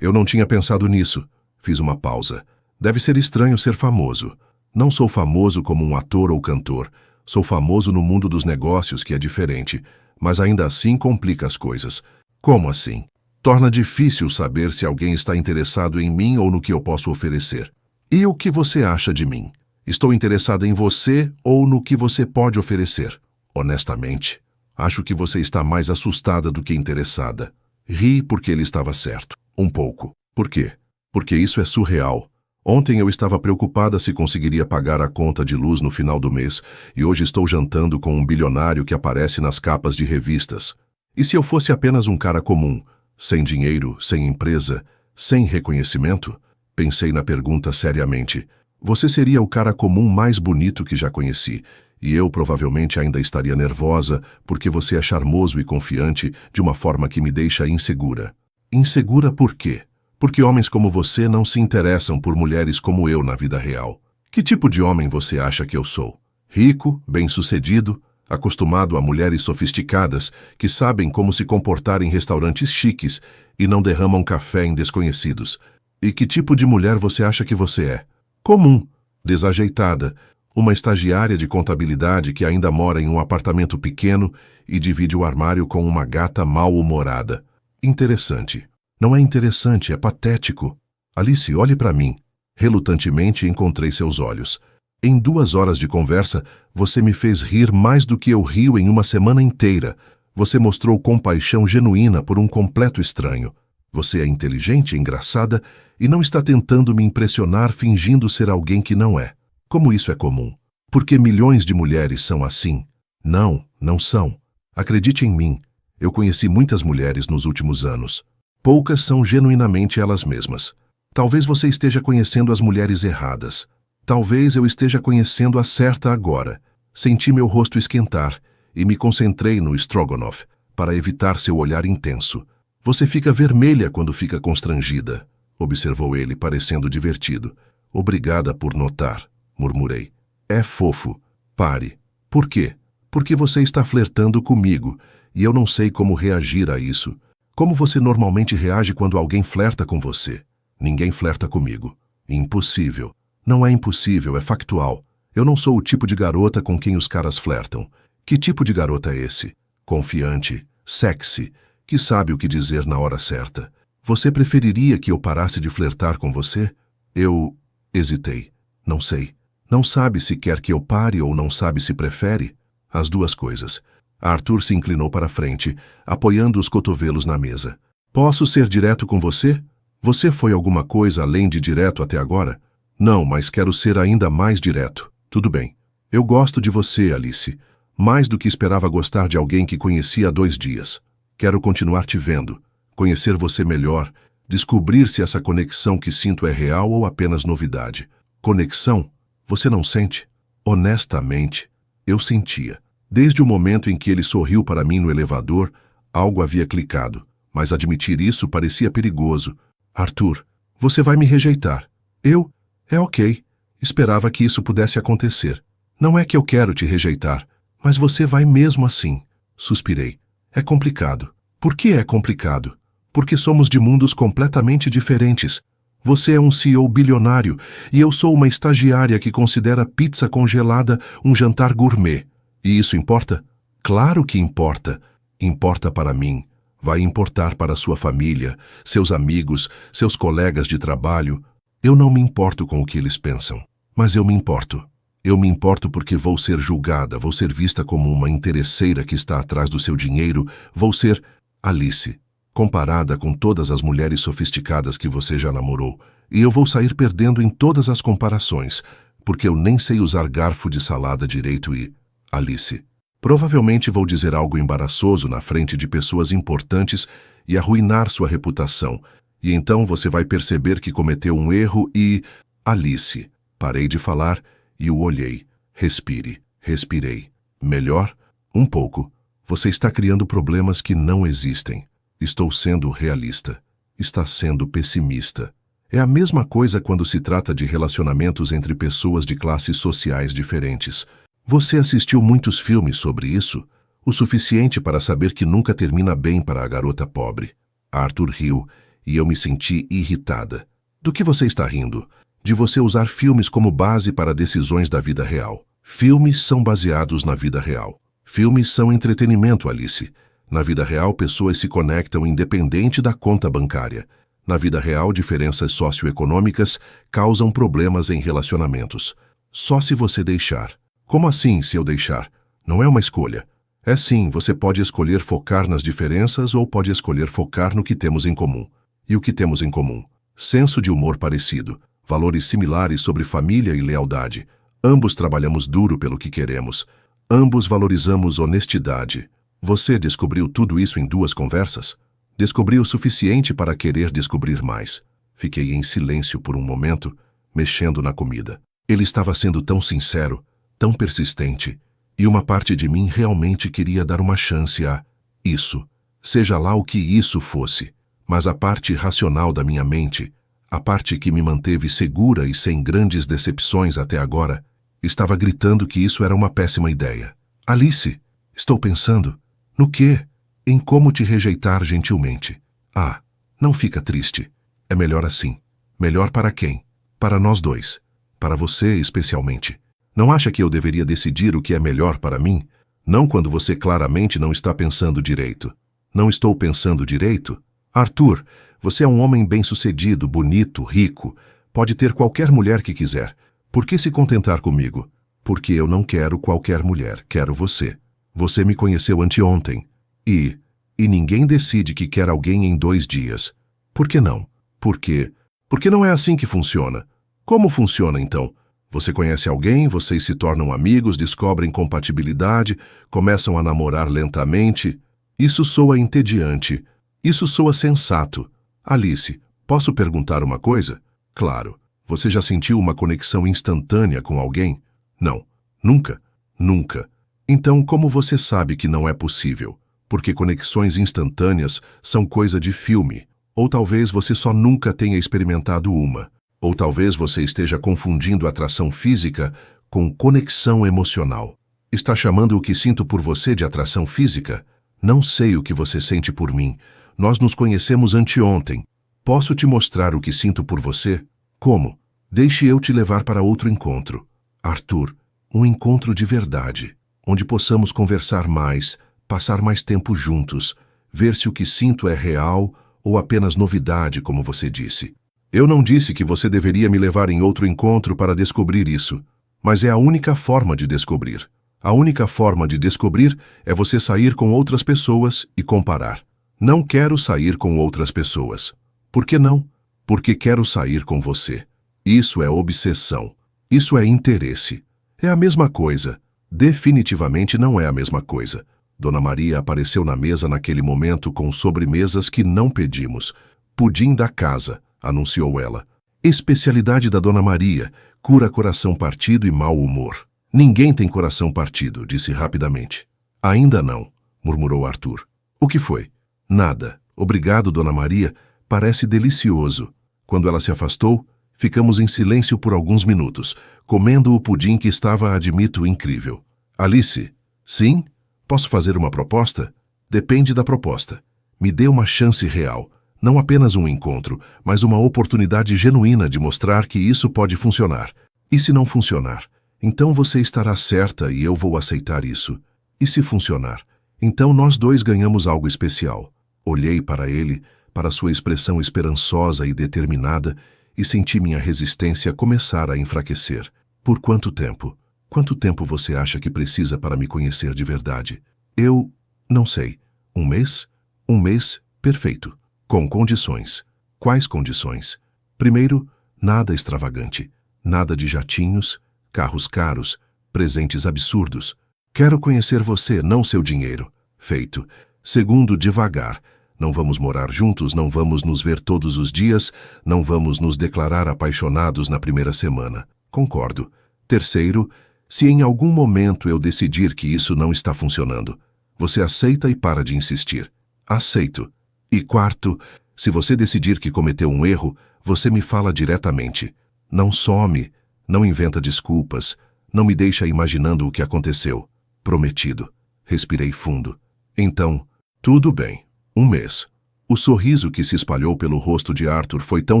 Speaker 1: Eu não tinha pensado nisso. Fiz uma pausa. Deve ser estranho ser famoso. Não sou famoso como um ator ou cantor. Sou famoso no mundo dos negócios, que é diferente. Mas ainda assim complica as coisas. Como assim? Torna difícil saber se alguém está interessado em mim ou no que eu posso oferecer. E o que você acha de mim? Estou interessada em você ou no que você pode oferecer? Honestamente, acho que você está mais assustada do que interessada. Ri porque ele estava certo. Um pouco. Por quê? Porque isso é surreal. Ontem eu estava preocupada se conseguiria pagar a conta de luz no final do mês, e hoje estou jantando com um bilionário que aparece nas capas de revistas. E se eu fosse apenas um cara comum, sem dinheiro, sem empresa, sem reconhecimento? Pensei na pergunta seriamente. Você seria o cara comum mais bonito que já conheci, e eu provavelmente ainda estaria nervosa porque você é charmoso e confiante de uma forma que me deixa insegura. Insegura por quê? Porque homens como você não se interessam por mulheres como eu na vida real. Que tipo de homem você acha que eu sou? Rico, bem-sucedido, acostumado a mulheres sofisticadas que sabem como se comportar em restaurantes chiques e não derramam café em desconhecidos. E que tipo de mulher você acha que você é? Comum, desajeitada, uma estagiária de contabilidade que ainda mora em um apartamento pequeno e divide o armário com uma gata mal-humorada. Interessante. Não é interessante, é patético. Alice, olhe para mim. Relutantemente encontrei seus olhos. Em 2 horas de conversa, você me fez rir mais do que eu rio em uma semana inteira. Você mostrou compaixão genuína por um completo estranho. Você é inteligente, engraçada e não está tentando me impressionar fingindo ser alguém que não é. Como isso é comum? Porque milhões de mulheres são assim? Não, não são. Acredite em mim. Eu conheci muitas mulheres nos últimos anos. Poucas são genuinamente elas mesmas. Talvez você esteja conhecendo as mulheres erradas. Talvez eu esteja conhecendo a certa agora. Senti meu rosto esquentar e me concentrei no Strogonoff para evitar seu olhar intenso. Você fica vermelha quando fica constrangida, observou ele, parecendo divertido. Obrigada por notar, murmurei. É fofo. Pare. Por quê? Porque você está flertando comigo e eu não sei como reagir a isso. Como você normalmente reage quando alguém flerta com você? Ninguém flerta comigo. Impossível. Não é impossível, é factual. Eu não sou o tipo de garota com quem os caras flertam. Que tipo de garota é esse? Confiante, sexy, que sabe o que dizer na hora certa. Você preferiria que eu parasse de flertar com você? Eu hesitei. Não sei. Não sabe se quer que eu pare ou não sabe se prefere? As duas coisas. Arthur se inclinou para frente, apoiando os cotovelos na mesa. Posso ser direto com você? Você foi alguma coisa além de direto até agora? Não, mas quero ser ainda mais direto. Tudo bem. Eu gosto de você, Alice. Mais do que esperava gostar de alguém que conheci há 2 dias. Quero continuar te vendo, conhecer você melhor, descobrir se essa conexão que sinto é real ou apenas novidade. Conexão? Você não sente? Honestamente, eu sentia. Desde o momento em que ele sorriu para mim no elevador, algo havia clicado, mas admitir isso parecia perigoso. Arthur, você vai me rejeitar. Eu? É ok. Esperava que isso pudesse acontecer. Não é que eu quero te rejeitar, mas você vai mesmo assim. Suspirei. É complicado. Por que é complicado? Porque somos de mundos completamente diferentes. Você é um CEO bilionário e eu sou uma estagiária que considera pizza congelada um jantar gourmet. E isso importa? Claro que importa. Importa para mim. Vai importar para sua família, seus amigos, seus colegas de trabalho. Eu não me importo com o que eles pensam, mas eu me importo. Eu me importo porque vou ser julgada, vou ser vista como uma interesseira que está atrás do seu dinheiro, vou ser Alice, comparada com todas as mulheres sofisticadas que você já namorou, e eu vou sair perdendo em todas as comparações, porque eu nem sei usar garfo de salada direito e... Alice, provavelmente vou dizer algo embaraçoso na frente de pessoas importantes e arruinar sua reputação, e então você vai perceber que cometeu um erro e... Alice, parei de falar e o olhei. Respire. Respirei. Melhor? Um pouco. Você está criando problemas que não existem. Estou sendo realista. Está sendo pessimista. É a mesma coisa quando se trata de relacionamentos entre pessoas de classes sociais diferentes. Você assistiu muitos filmes sobre isso? O suficiente para saber que nunca termina bem para a garota pobre. Arthur riu e eu me senti irritada. Do que você está rindo? De você usar filmes como base para decisões da vida real. Filmes são baseados na vida real. Filmes são entretenimento, Alice. Na vida real, pessoas se conectam independente da conta bancária. Na vida real, diferenças socioeconômicas causam problemas em relacionamentos. Só se você deixar. Como assim, se eu deixar? Não é uma escolha. É sim, você pode escolher focar nas diferenças ou pode escolher focar no que temos em comum. E o que temos em comum? Senso de humor parecido. valores similares sobre família e lealdade. Ambos trabalhamos duro pelo que queremos. Ambos valorizamos honestidade. Você descobriu tudo isso em 2 conversas? Descobriu o suficiente para querer descobrir mais. Fiquei em silêncio por um momento, mexendo na comida. Ele estava sendo tão sincero, tão persistente, e uma parte de mim realmente queria dar uma chance a isso, seja lá o que isso fosse. Mas a parte racional da minha mente, a parte que me manteve segura e sem grandes decepções até agora, estava gritando que isso era uma péssima ideia. Alice, estou pensando. No quê? Em como te rejeitar gentilmente. Ah, não fica triste. É melhor assim. Melhor para quem? Para nós dois. Para você, especialmente. Não acha que eu deveria decidir o que é melhor para mim? Não quando você claramente não está pensando direito. Não estou pensando direito? Arthur, você é um homem bem-sucedido, bonito, rico. Pode ter qualquer mulher que quiser. Por que se contentar comigo? Porque eu não quero qualquer mulher, quero você. Você me conheceu anteontem. E ninguém decide que quer alguém em 2 dias. Por que não? Por quê? Porque não é assim que funciona. Como funciona, então? Você conhece alguém, vocês se tornam amigos, descobrem compatibilidade, começam a namorar lentamente. Isso soa entediante. Isso soa sensato. Alice, posso perguntar uma coisa? Claro. Você já sentiu uma conexão instantânea com alguém? Não. Nunca? Nunca. Então, como você sabe que não é possível? Porque conexões instantâneas são coisa de filme. Ou talvez você só nunca tenha experimentado uma. Ou talvez você esteja confundindo atração física com conexão emocional. Está chamando o que sinto por você de atração física? Não sei o que você sente por mim. Nós nos conhecemos anteontem. Posso te mostrar o que sinto por você? Como? Deixe eu te levar para outro encontro. Arthur, um encontro de verdade, onde possamos conversar mais, passar mais tempo juntos, ver se o que sinto é real ou apenas novidade, como você disse. Eu não disse que você deveria me levar em outro encontro para descobrir isso, mas é a única forma de descobrir. A única forma de descobrir é você sair com outras pessoas e comparar. Não quero sair com outras pessoas. Por que não? Porque quero sair com você. Isso é obsessão. Isso é interesse. É a mesma coisa. Definitivamente não é a mesma coisa. Dona Maria apareceu na mesa naquele momento com sobremesas que não pedimos. Pudim da casa, anunciou ela. Especialidade da Dona Maria, cura coração partido e mau humor. Ninguém tem coração partido, disse rapidamente. Ainda não, murmurou Arthur. O que foi? Nada. Obrigado, Dona Maria. Parece delicioso. Quando ela se afastou, ficamos em silêncio por alguns minutos, comendo o pudim que estava, admito, incrível. Alice, sim? Posso fazer uma proposta? Depende da proposta. Me dê uma chance real. Não apenas um encontro, mas uma oportunidade genuína de mostrar que isso pode funcionar. E se não funcionar? Então você estará certa e eu vou aceitar isso. E se funcionar? Então nós dois ganhamos algo especial. Olhei para ele, para sua expressão esperançosa e determinada, e senti minha resistência começar a enfraquecer. Por quanto tempo? Quanto tempo você acha que precisa para me conhecer de verdade? Eu não sei. 1 mês? 1 mês, perfeito. Com condições. Quais condições? Primeiro, nada extravagante. Nada de jatinhos, carros caros, presentes absurdos. Quero conhecer você, não seu dinheiro. Feito. Segundo, devagar. Não vamos morar juntos, não vamos nos ver todos os dias, não vamos nos declarar apaixonados na primeira semana. Concordo. Terceiro, se em algum momento eu decidir que isso não está funcionando, você aceita e para de insistir. Aceito. E quarto, se você decidir que cometeu um erro, você me fala diretamente. Não some, não inventa desculpas, não me deixa imaginando o que aconteceu. Prometido. Respirei fundo. Então, tudo bem. 1 mês. O sorriso que se espalhou pelo rosto de Arthur foi tão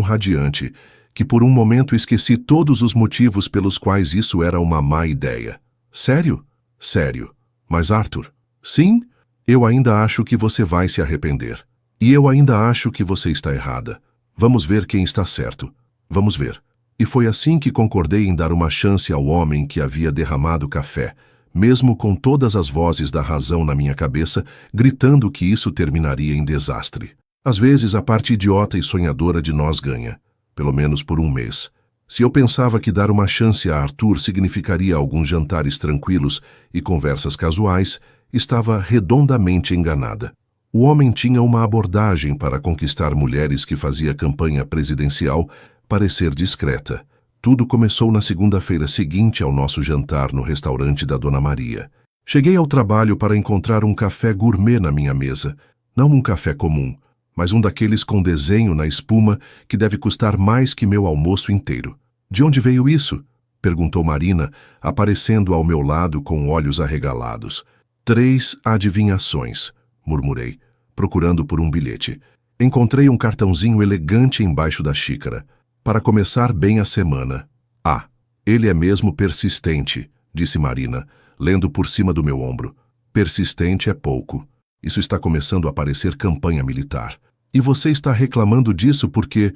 Speaker 1: radiante que por um momento esqueci todos os motivos pelos quais isso era uma má ideia. Sério? Sério. Mas Arthur? Sim? Eu ainda acho que você vai se arrepender. E eu ainda acho que você está errada. Vamos ver quem está certo. Vamos ver. E foi assim que concordei em dar uma chance ao homem que havia derramado café, mesmo com todas as vozes da razão na minha cabeça, gritando que isso terminaria em desastre. Às vezes a parte idiota e sonhadora de nós ganha, pelo menos por 1 mês. Se eu pensava que dar uma chance a Arthur significaria alguns jantares tranquilos e conversas casuais, estava redondamente enganada. O homem tinha uma abordagem para conquistar mulheres que fazia campanha presidencial parecer discreta. Tudo começou na segunda-feira seguinte ao nosso jantar no restaurante da Dona Maria. Cheguei ao trabalho para encontrar um café gourmet na minha mesa. Não um café comum, mas um daqueles com desenho na espuma que deve custar mais que meu almoço inteiro. De onde veio isso? Perguntou Marina, aparecendo ao meu lado com olhos arregalados. 3 adivinhações, murmurei, procurando por um bilhete. Encontrei um cartãozinho elegante embaixo da xícara. Para começar bem a semana. Ah, ele é mesmo persistente, disse Marina, lendo por cima do meu ombro. Persistente é pouco. Isso está começando a parecer campanha militar. E você está reclamando disso porque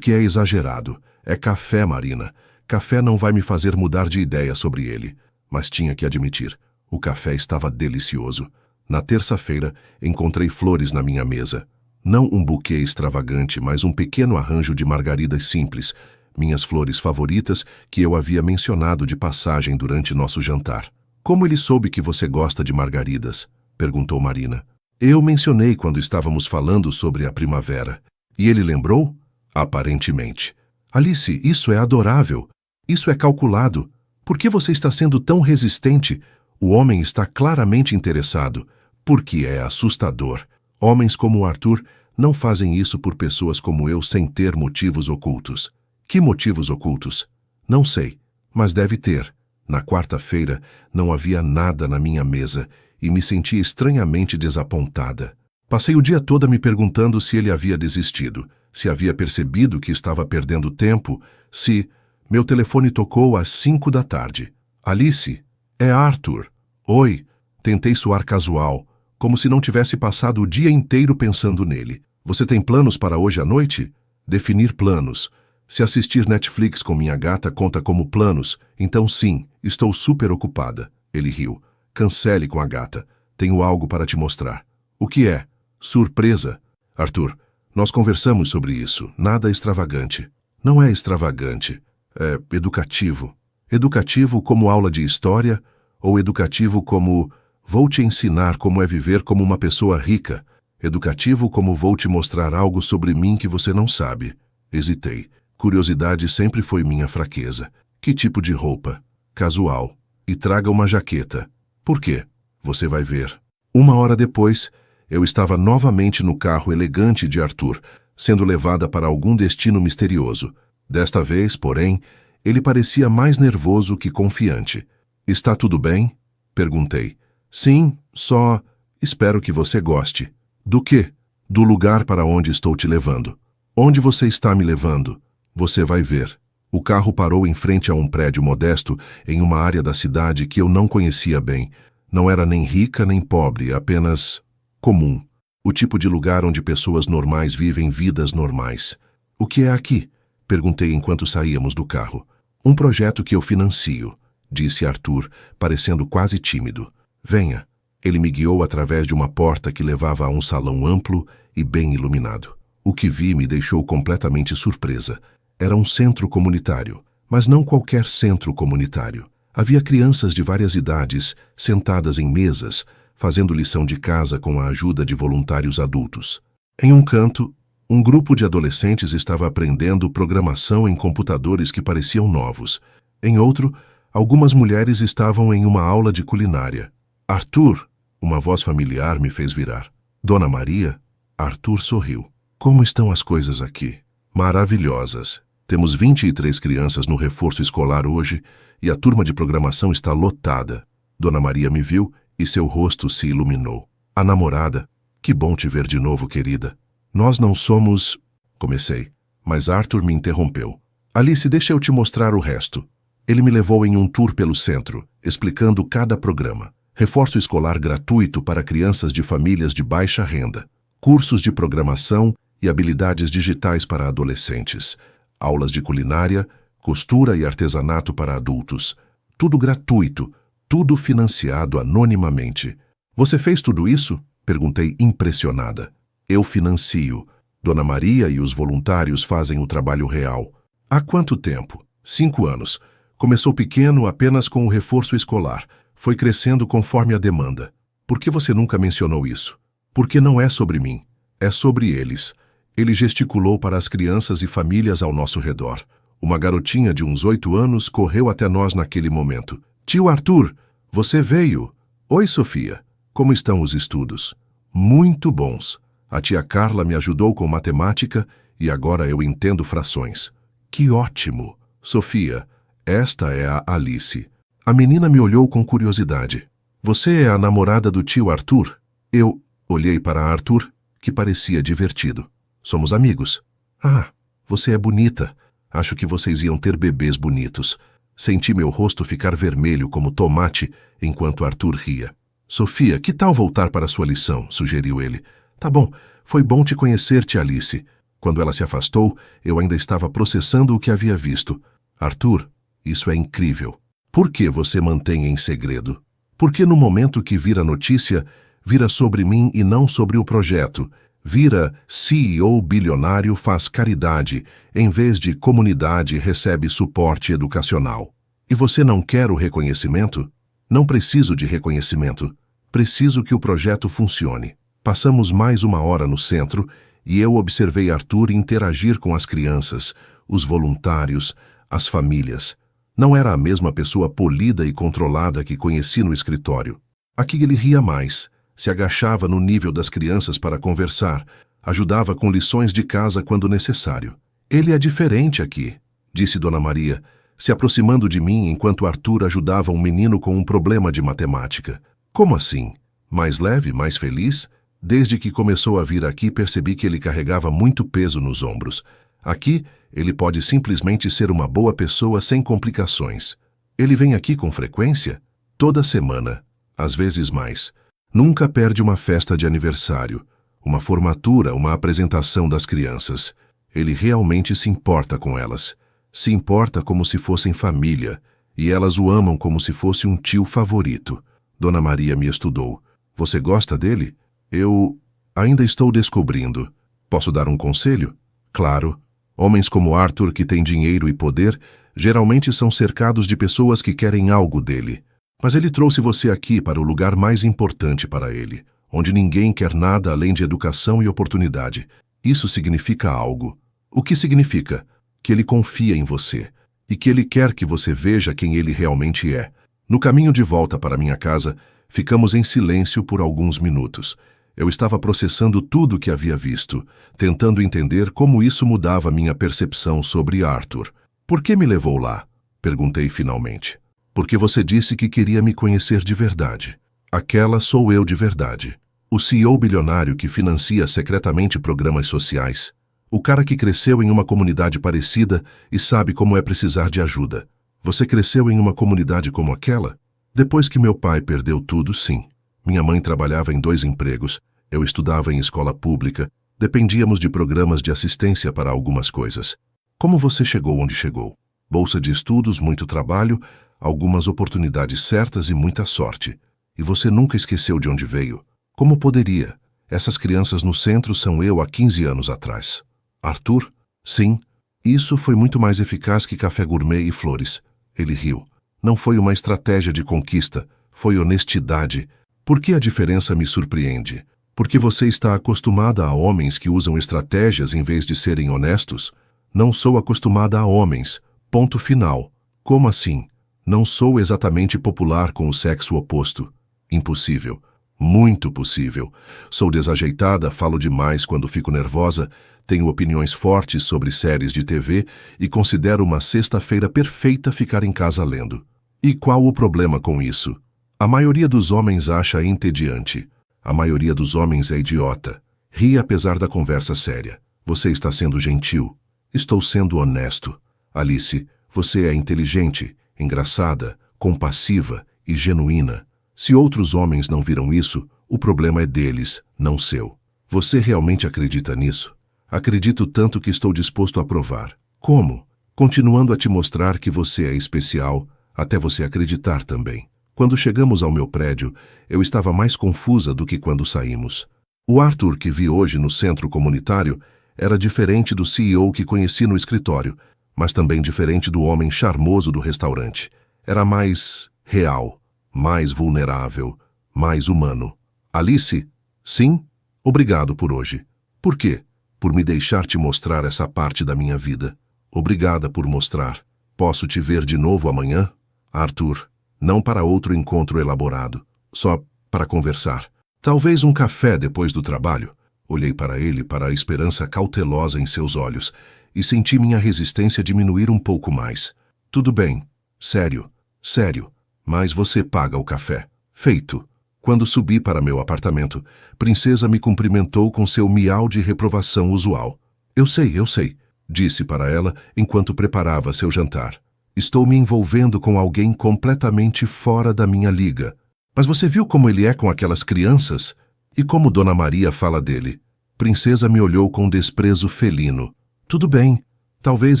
Speaker 1: é exagerado. É café, Marina. Café não vai me fazer mudar de ideia sobre ele. Mas tinha que admitir, o café estava delicioso. Na terça-feira, encontrei flores na minha mesa. Não um buquê extravagante, mas um pequeno arranjo de margaridas simples, minhas flores favoritas que eu havia mencionado de passagem durante nosso jantar. Como ele soube que você gosta de margaridas? Perguntou Marina. Eu mencionei quando estávamos falando sobre a primavera. E ele lembrou? Aparentemente. Alice, isso é adorável. Isso é calculado. Por que você está sendo tão resistente? O homem está claramente interessado. Porque é assustador. Homens como o Arthur não fazem isso por pessoas como eu sem ter motivos ocultos. Que motivos ocultos? Não sei, mas deve ter. Na quarta-feira não havia nada na minha mesa e me senti estranhamente desapontada. Passei o dia todo me perguntando se ele havia desistido, se havia percebido que estava perdendo tempo, se... Meu telefone tocou às 5 da tarde. Alice, é Arthur. Oi. Tentei soar casual, como se não tivesse passado o dia inteiro pensando nele. Você tem planos para hoje à noite? Definir planos. Se assistir Netflix com minha gata conta como planos, então sim, estou super ocupada. Ele riu. Cancele com a gata. Tenho algo para te mostrar. O que é? Surpresa. Arthur, nós conversamos sobre isso. Nada extravagante. Não é extravagante. É educativo. Educativo como aula de história ou educativo como vou te ensinar como é viver como uma pessoa rica. Educativo como vou te mostrar algo sobre mim que você não sabe. Hesitei. Curiosidade sempre foi minha fraqueza. Que tipo de roupa? Casual. E traga uma jaqueta. Por quê? Você vai ver. 1 hora depois, eu estava novamente no carro elegante de Arthur, sendo levada para algum destino misterioso. Desta vez, porém, ele parecia mais nervoso que confiante. Está tudo bem? Perguntei. Sim, só... Espero que você goste. Do quê? Do lugar para onde estou te levando. Onde você está me levando? Você vai ver. O carro parou em frente a um prédio modesto em uma área da cidade que eu não conhecia bem. Não era nem rica nem pobre, apenas comum. O tipo de lugar onde pessoas normais vivem vidas normais. O que é aqui? Perguntei enquanto saíamos do carro. Um projeto que eu financio, disse Arthur, parecendo quase tímido. Venha. Ele me guiou através de uma porta que levava a um salão amplo e bem iluminado. O que vi me deixou completamente surpresa. Era um centro comunitário, mas não qualquer centro comunitário. Havia crianças de várias idades, sentadas em mesas, fazendo lição de casa com a ajuda de voluntários adultos. Em um canto, um grupo de adolescentes estava aprendendo programação em computadores que pareciam novos. Em outro, algumas mulheres estavam em uma aula de culinária. Arthur, uma voz familiar me fez virar. Dona Maria? Arthur sorriu. Como estão as coisas aqui? Maravilhosas. Temos 23 crianças no reforço escolar hoje e a turma de programação está lotada. Dona Maria me viu e seu rosto se iluminou. A namorada. Que bom te ver de novo, querida. Nós não somos... Comecei, mas Arthur me interrompeu. Alice, deixa eu te mostrar o resto. Ele me levou em um tour pelo centro, explicando cada programa. Reforço escolar gratuito para crianças de famílias de baixa renda. Cursos de programação e habilidades digitais para adolescentes. Aulas de culinária, costura e artesanato para adultos. Tudo gratuito, tudo financiado anonimamente. Você fez tudo isso? Perguntei impressionada. Eu financio. Dona Maria e os voluntários fazem o trabalho real. Há quanto tempo? 5 anos. Começou pequeno, apenas com o reforço escolar. Foi crescendo conforme a demanda. Por que você nunca mencionou isso? Porque não é sobre mim. É sobre eles. Ele gesticulou para as crianças e famílias ao nosso redor. Uma garotinha de uns 8 anos correu até nós naquele momento. Tio Arthur, você veio. Oi, Sofia. Como estão os estudos? Muito bons. A tia Carla me ajudou com matemática e agora eu entendo frações. Que ótimo. Sofia, esta é a Alice. A menina me olhou com curiosidade. Você é a namorada do tio Arthur? Eu olhei para Arthur, que parecia divertido. Somos amigos. Ah, você é bonita. Acho que vocês iam ter bebês bonitos. Senti meu rosto ficar vermelho como tomate enquanto Arthur ria. Sofia, que tal voltar para sua lição? Sugeriu ele. Tá bom, foi bom te conhecer, tia Alice. Quando ela se afastou, eu ainda estava processando o que havia visto. Arthur, isso é incrível. Por que você mantém em segredo? Porque no momento que vira notícia, vira sobre mim e não sobre o projeto. Vira CEO bilionário faz caridade, em vez de comunidade recebe suporte educacional. E você não quer o reconhecimento? Não preciso de reconhecimento. Preciso que o projeto funcione. Passamos mais 1 hora no centro e eu observei Arthur interagir com as crianças, os voluntários, as famílias. Não era a mesma pessoa polida e controlada que conheci no escritório. Aqui ele ria mais, se agachava no nível das crianças para conversar, ajudava com lições de casa quando necessário. Ele é diferente aqui, disse Dona Maria, se aproximando de mim enquanto Arthur ajudava um menino com um problema de matemática. Como assim? Mais leve, mais feliz? Desde que começou a vir aqui, percebi que ele carregava muito peso nos ombros. Aqui, ele pode simplesmente ser uma boa pessoa sem complicações. Ele vem aqui com frequência? Toda semana, às vezes mais. Nunca perde uma festa de aniversário, uma formatura, uma apresentação das crianças. Ele realmente se importa com elas. Se importa como se fossem família, e elas o amam como se fosse um tio favorito. Dona Maria me estudou. Você gosta dele? Eu ainda estou descobrindo. Posso dar um conselho? Claro. Homens como Arthur, que têm dinheiro e poder, geralmente são cercados de pessoas que querem algo dele. Mas ele trouxe você aqui para o lugar mais importante para ele, onde ninguém quer nada além de educação e oportunidade. Isso significa algo. O que significa? Que ele confia em você e que ele quer que você veja quem ele realmente é. No caminho de volta para minha casa, ficamos em silêncio por alguns minutos. Eu estava processando tudo o que havia visto, tentando entender como isso mudava minha percepção sobre Arthur. Por que me levou lá? Perguntei finalmente. Porque você disse que queria me conhecer de verdade. Aquela sou eu de verdade. O CEO bilionário que financia secretamente programas sociais. O cara que cresceu em uma comunidade parecida e sabe como é precisar de ajuda. Você cresceu em uma comunidade como aquela? Depois que meu pai perdeu tudo, sim. Minha mãe trabalhava em 2 empregos, eu estudava em escola pública, dependíamos de programas de assistência para algumas coisas. Como você chegou onde chegou? Bolsa de estudos, muito trabalho, algumas oportunidades certas e muita sorte. E você nunca esqueceu de onde veio. Como poderia? Essas crianças no centro são eu há 15 anos atrás. Arthur? Sim. Isso foi muito mais eficaz que café gourmet e flores. Ele riu. Não foi uma estratégia de conquista, foi honestidade. Por que a diferença me surpreende? Porque você está acostumada a homens que usam estratégias em vez de serem honestos? Não sou acostumada a homens. Ponto final. Como assim? Não sou exatamente popular com o sexo oposto. Impossível. Muito possível. Sou desajeitada, falo demais quando fico nervosa, tenho opiniões fortes sobre séries de TV e considero uma sexta-feira perfeita ficar em casa lendo. E qual o problema com isso? A maioria dos homens acha entediante. A maioria dos homens é idiota. Ri apesar da conversa séria. Você está sendo gentil. Estou sendo honesto. Alice, você é inteligente, engraçada, compassiva e genuína. Se outros homens não viram isso, o problema é deles, não seu. Você realmente acredita nisso? Acredito tanto que estou disposto a provar. Como? Continuando a te mostrar que você é especial, até você acreditar também. Quando chegamos ao meu prédio, eu estava mais confusa do que quando saímos. O Arthur que vi hoje no centro comunitário era diferente do CEO que conheci no escritório, mas também diferente do homem charmoso do restaurante. Era mais real, mais vulnerável, mais humano. Alice? Sim? Obrigado por hoje. Por quê? Por me deixar te mostrar essa parte da minha vida. Obrigada por mostrar. Posso te ver de novo amanhã? Arthur, não para outro encontro elaborado, só para conversar. Talvez um café depois do trabalho. Olhei para ele, para a esperança cautelosa em seus olhos, e senti minha resistência diminuir um pouco mais. Tudo bem. Sério, sério. Mas você paga o café. Feito. Quando subi para meu apartamento, Princesa me cumprimentou com seu miau de reprovação usual. Eu sei, disse para ela enquanto preparava seu jantar. Estou me envolvendo com alguém completamente fora da minha liga. Mas você viu como ele é com aquelas crianças? E como Dona Maria fala dele? Princesa me olhou com desprezo felino. Tudo bem, talvez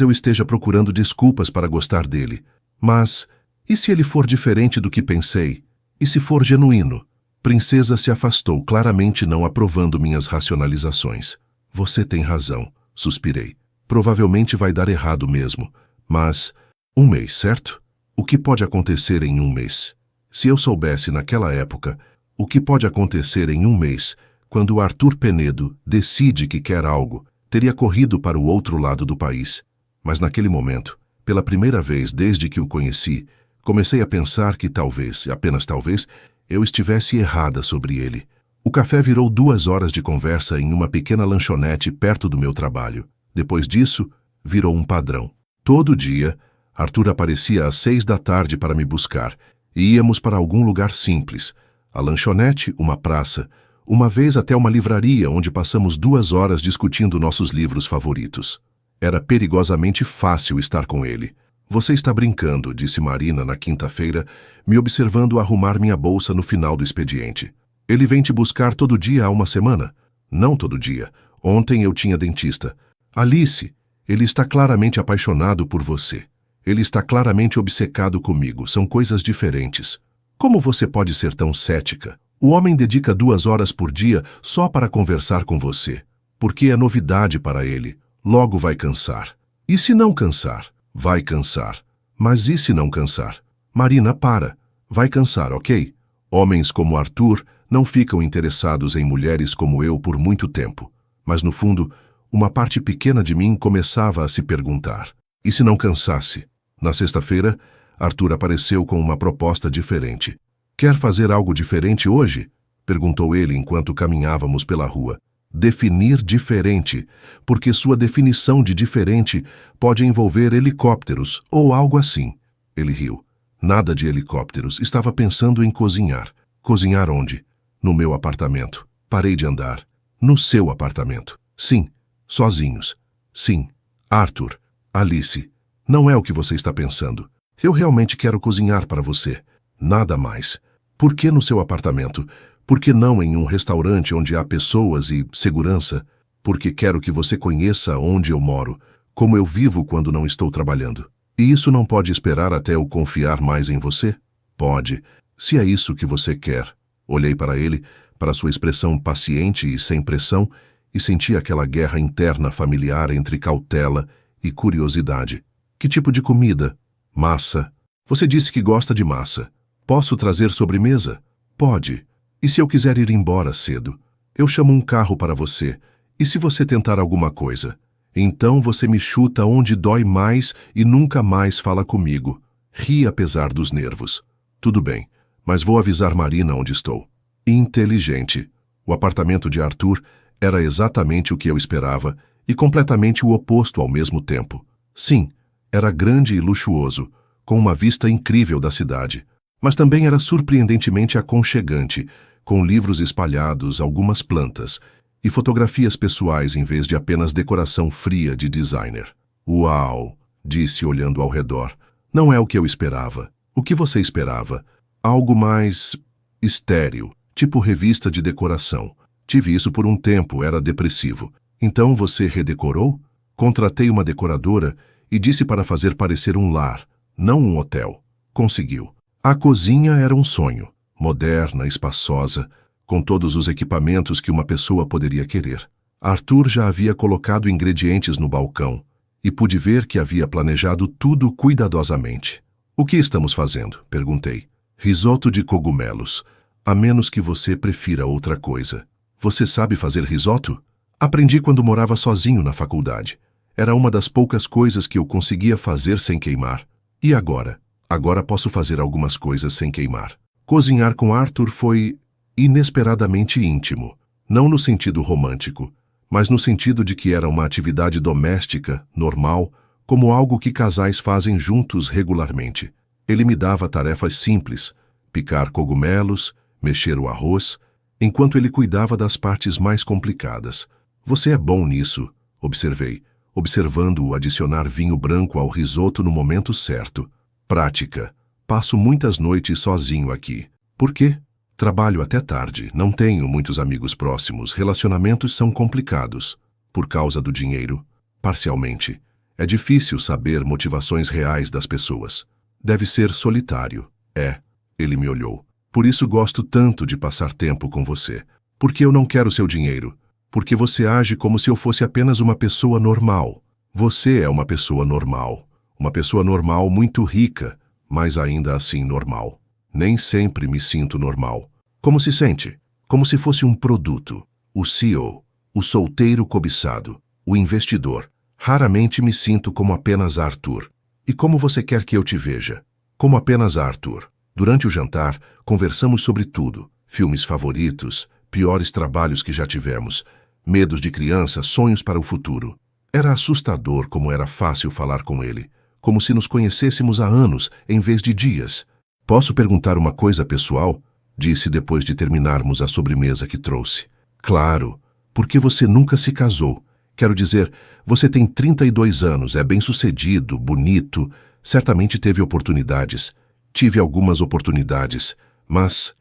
Speaker 1: eu esteja procurando desculpas para gostar dele. Mas, e se ele for diferente do que pensei? E se for genuíno? Princesa se afastou, claramente não aprovando minhas racionalizações. Você tem razão, suspirei. Provavelmente vai dar errado mesmo. Mas, 1 mês, certo? O que pode acontecer em 1 mês? Se eu soubesse naquela época, o que pode acontecer em 1 mês, quando Arthur Penedo decide que quer algo, teria corrido para o outro lado do país. Mas naquele momento, pela primeira vez desde que o conheci, comecei a pensar que talvez, apenas talvez, eu estivesse errada sobre ele. O café virou 2 horas de conversa em uma pequena lanchonete perto do meu trabalho. Depois disso, virou um padrão. Todo dia, Arthur aparecia às 6 da tarde para me buscar, e íamos para algum lugar simples. A lanchonete, uma praça, uma vez até uma livraria onde passamos 2 horas discutindo nossos livros favoritos. Era perigosamente fácil estar com ele. Você está brincando, disse Marina na quinta-feira, me observando arrumar minha bolsa no final do expediente. Ele vem te buscar todo dia há 1 semana? Não todo dia. Ontem eu tinha dentista. Alice, ele está claramente apaixonado por você. Ele está claramente obcecado comigo. São coisas diferentes. Como você pode ser tão cética? O homem dedica 2 horas por dia só para conversar com você. Porque é novidade para ele. Logo vai cansar. E se não cansar? Vai cansar. Mas e se não cansar? Marina, para. Vai cansar, ok? Homens como Arthur não ficam interessados em mulheres como eu por muito tempo. Mas no fundo, uma parte pequena de mim começava a se perguntar. E se não cansasse? Na sexta-feira, Arthur apareceu com uma proposta diferente. Quer fazer algo diferente hoje? Perguntou ele enquanto caminhávamos pela rua. Definir diferente, porque sua definição de diferente pode envolver helicópteros ou algo assim. Ele riu. Nada de helicópteros. Estava pensando em cozinhar. Cozinhar onde? No meu apartamento. Parei de andar. No seu apartamento. Sim. Sozinhos. Sim. Arthur. Alice. Não é o que você está pensando. Eu realmente quero cozinhar para você. Nada mais. Por que no seu apartamento? Por que não em um restaurante onde há pessoas e segurança? Porque quero que você conheça onde eu moro, como eu vivo quando não estou trabalhando. E isso não pode esperar até eu confiar mais em você? Pode, se é isso que você quer. Olhei para ele, para sua expressão paciente e sem pressão, e senti aquela guerra interna familiar entre cautela e curiosidade. Que tipo de comida? Massa. Você disse que gosta de massa. Posso trazer sobremesa? Pode. E se eu quiser ir embora cedo? Eu chamo um carro para você. E se você tentar alguma coisa? Então você me chuta onde dói mais e nunca mais fala comigo. Ri apesar dos nervos. Tudo bem, mas vou avisar Marina onde estou. Inteligente. O apartamento de Arthur era exatamente o que eu esperava e completamente o oposto ao mesmo tempo. Sim, era grande e luxuoso, com uma vista incrível da cidade. Mas também era surpreendentemente aconchegante, com livros espalhados, algumas plantas, e fotografias pessoais em vez de apenas decoração fria de designer. Uau! Disse olhando ao redor. Não é o que eu esperava. O que você esperava? Algo mais estéril, tipo revista de decoração. Tive isso por um tempo, era depressivo. Então você redecorou? Contratei uma decoradora e disse para fazer parecer um lar, não um hotel. Conseguiu. A cozinha era um sonho, moderna, espaçosa, com todos os equipamentos que uma pessoa poderia querer. Arthur já havia colocado ingredientes no balcão, e pude ver que havia planejado tudo cuidadosamente. O que estamos fazendo? Perguntei. Risoto de cogumelos. A menos que você prefira outra coisa. Você sabe fazer risoto? Aprendi quando morava sozinho na faculdade. Era uma das poucas coisas que eu conseguia fazer sem queimar. E agora? Agora posso fazer algumas coisas sem queimar. Cozinhar com Arthur foi inesperadamente íntimo. Não no sentido romântico, mas no sentido de que era uma atividade doméstica, normal, como algo que casais fazem juntos regularmente. Ele me dava tarefas simples, picar cogumelos, mexer o arroz, enquanto ele cuidava das partes mais complicadas. Você é bom nisso, observei, observando-o adicionar vinho branco ao risoto no momento certo. Prática. Passo muitas noites sozinho aqui. Por quê? Trabalho até tarde, não tenho muitos amigos próximos, relacionamentos são complicados. Por causa do dinheiro? Parcialmente. É difícil saber motivações reais das pessoas. Deve ser solitário. É. Ele me olhou. Por isso gosto tanto de passar tempo com você. Porque eu não quero seu dinheiro. Porque você age como se eu fosse apenas uma pessoa normal. Você é uma pessoa normal. Uma pessoa normal muito rica, mas ainda assim normal. Nem sempre me sinto normal. Como se sente? Como se fosse um produto. O CEO, o solteiro cobiçado, o investidor. Raramente me sinto como apenas Arthur. E como você quer que eu te veja? Como apenas Arthur. Durante o jantar, conversamos sobre tudo. Filmes favoritos, piores trabalhos que já tivemos, medos de criança, sonhos para o futuro. Era assustador como era fácil falar com ele. Como se nos conhecêssemos há anos, em vez de dias. Posso perguntar uma coisa pessoal? Disse depois de terminarmos a sobremesa que trouxe. Claro, porque você nunca se casou. Quero dizer, você tem 32 anos, é bem-sucedido, bonito, certamente teve oportunidades. Tive algumas oportunidades, mas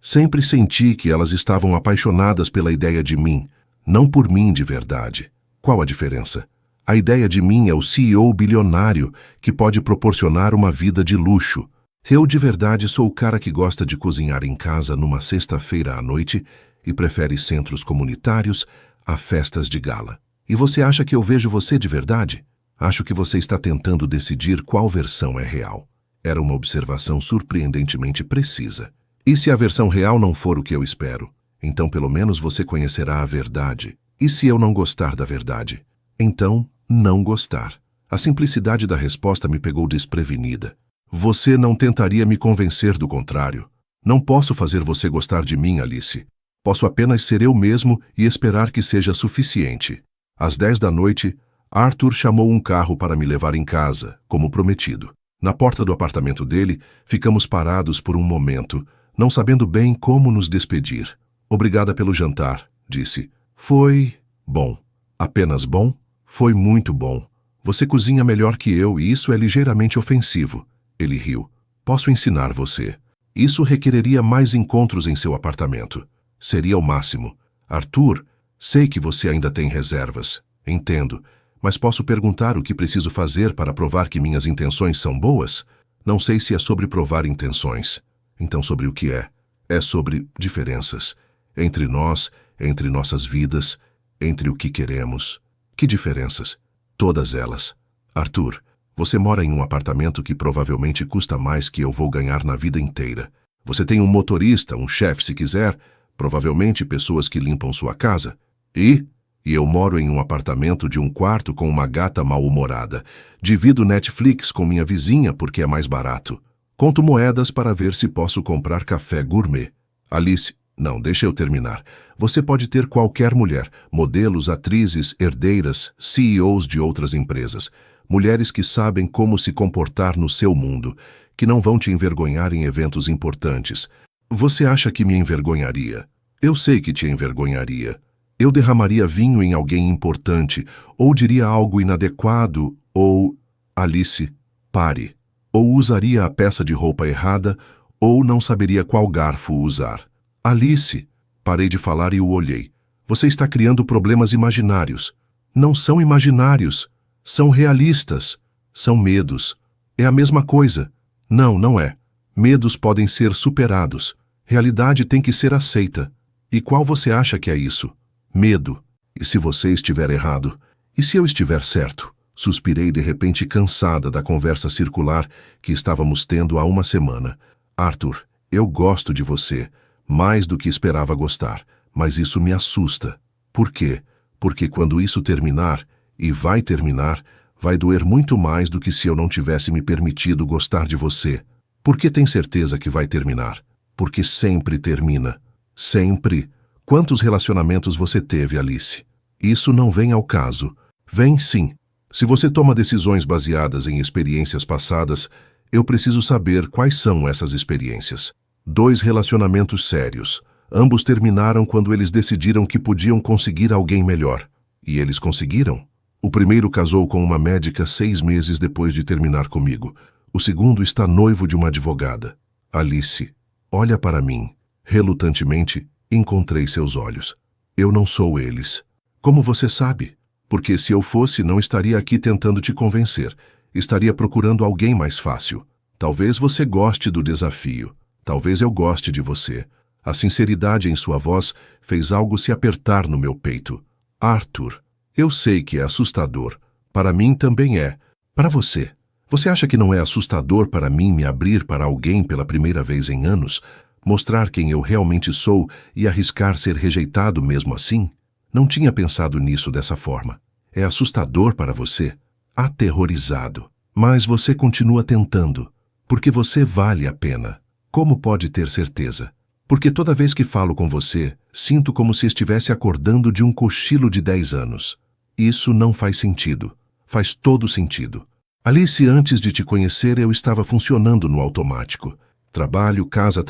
Speaker 1: sempre senti que elas estavam apaixonadas pela ideia de mim, não por mim de verdade. Qual a diferença? A ideia de mim é o CEO bilionário que pode proporcionar uma vida de luxo. Eu de verdade sou o cara que gosta de cozinhar em casa numa sexta-feira à noite e prefere centros comunitários a festas de gala. E você acha que eu vejo você de verdade? Acho que você está tentando decidir qual versão é real. Era uma observação surpreendentemente precisa. E se a versão real não for o que eu espero? Então pelo menos você conhecerá a verdade. E se eu não gostar da verdade? Então, não gostar. A simplicidade da resposta me pegou desprevenida. Você não tentaria me convencer do contrário. Não posso fazer você gostar de mim, Alice. Posso apenas ser eu mesmo e esperar que seja suficiente. Às 10 da noite, Arthur chamou um carro para me levar em casa, como prometido. Na porta do apartamento dele, ficamos parados por um momento, não sabendo bem como nos despedir. Obrigada pelo jantar, disse. Foi bom. Apenas bom? Foi muito bom. Você cozinha melhor que eu e isso é ligeiramente ofensivo. Ele riu. Posso ensinar você. Isso requereria mais encontros em seu apartamento. Seria o máximo. Arthur, sei que você ainda tem reservas. Entendo. Mas posso perguntar o que preciso fazer para provar que minhas intenções são boas? Não sei se é sobre provar intenções. Então sobre o que é? É sobre diferenças. Entre nós, entre nossas vidas, entre o que queremos. Que diferenças? Todas elas. Arthur, você mora em um apartamento que provavelmente custa mais que eu vou ganhar na vida inteira. Você tem um motorista, um chefe se quiser, provavelmente pessoas que limpam sua casa. E eu moro em um apartamento de um quarto com uma gata mal-humorada. Divido Netflix com minha vizinha porque é mais barato. Conto moedas para ver se posso comprar café gourmet. Alice, não, deixa eu terminar. Você pode ter qualquer mulher, modelos, atrizes, herdeiras, CEOs de outras empresas. Mulheres que sabem como se comportar no seu mundo, que não vão te envergonhar em eventos importantes. Você acha que me envergonharia? Eu sei que te envergonharia. Eu derramaria vinho em alguém importante, ou diria algo inadequado, ou... Alice, pare. Ou usaria a peça de roupa errada, ou não saberia qual garfo usar. Alice, parei de falar e o olhei. Você está criando problemas imaginários. Não são imaginários. São realistas. São medos. É a mesma coisa. Não, não é. Medos podem ser superados. Realidade tem que ser aceita. E qual você acha que é isso? Medo. E se você estiver errado? E se eu estiver certo? Suspirei de repente cansada da conversa circular que estávamos tendo há uma semana. Arthur, eu gosto de você, mais do que esperava gostar, mas isso me assusta. Por quê? Porque quando isso terminar, e vai terminar, vai doer muito mais do que se eu não tivesse me permitido gostar de você. Por que tem certeza que vai terminar? Porque sempre termina. Sempre. Quantos relacionamentos você teve, Alice? Isso não vem ao caso. Vem sim. Se você toma decisões baseadas em experiências passadas, eu preciso saber quais são essas experiências. 2 relacionamentos sérios. Ambos terminaram quando eles decidiram que podiam conseguir alguém melhor. E eles conseguiram? O primeiro casou com uma médica 6 meses depois de terminar comigo. O segundo está noivo de uma advogada. Alice, olha para mim. Relutantemente, encontrei seus olhos. Eu não sou eles. Como você sabe? Porque se eu fosse, não estaria aqui tentando te convencer. Estaria procurando alguém mais fácil. Talvez você goste do desafio. Talvez eu goste de você. A sinceridade em sua voz fez algo se apertar no meu peito. Arthur, eu sei que é assustador. Para mim também é. Para você. Você acha que não é assustador para mim me abrir para alguém pela primeira vez em anos? Mostrar quem eu realmente sou e arriscar ser rejeitado mesmo assim? Não tinha pensado nisso dessa forma. É assustador para você? Aterrorizado. Mas você continua tentando. Porque você vale a pena. Como pode ter certeza? Porque toda vez que falo com você, sinto como se estivesse acordando de um cochilo de 10 anos. Isso não faz sentido. Faz todo sentido. Alice, antes de te conhecer, eu estava funcionando no automático. Trabalho, casa,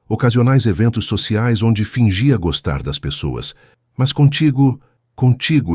Speaker 1: ocasionais eventos sociais onde fingia gostar das pessoas. Mas contigo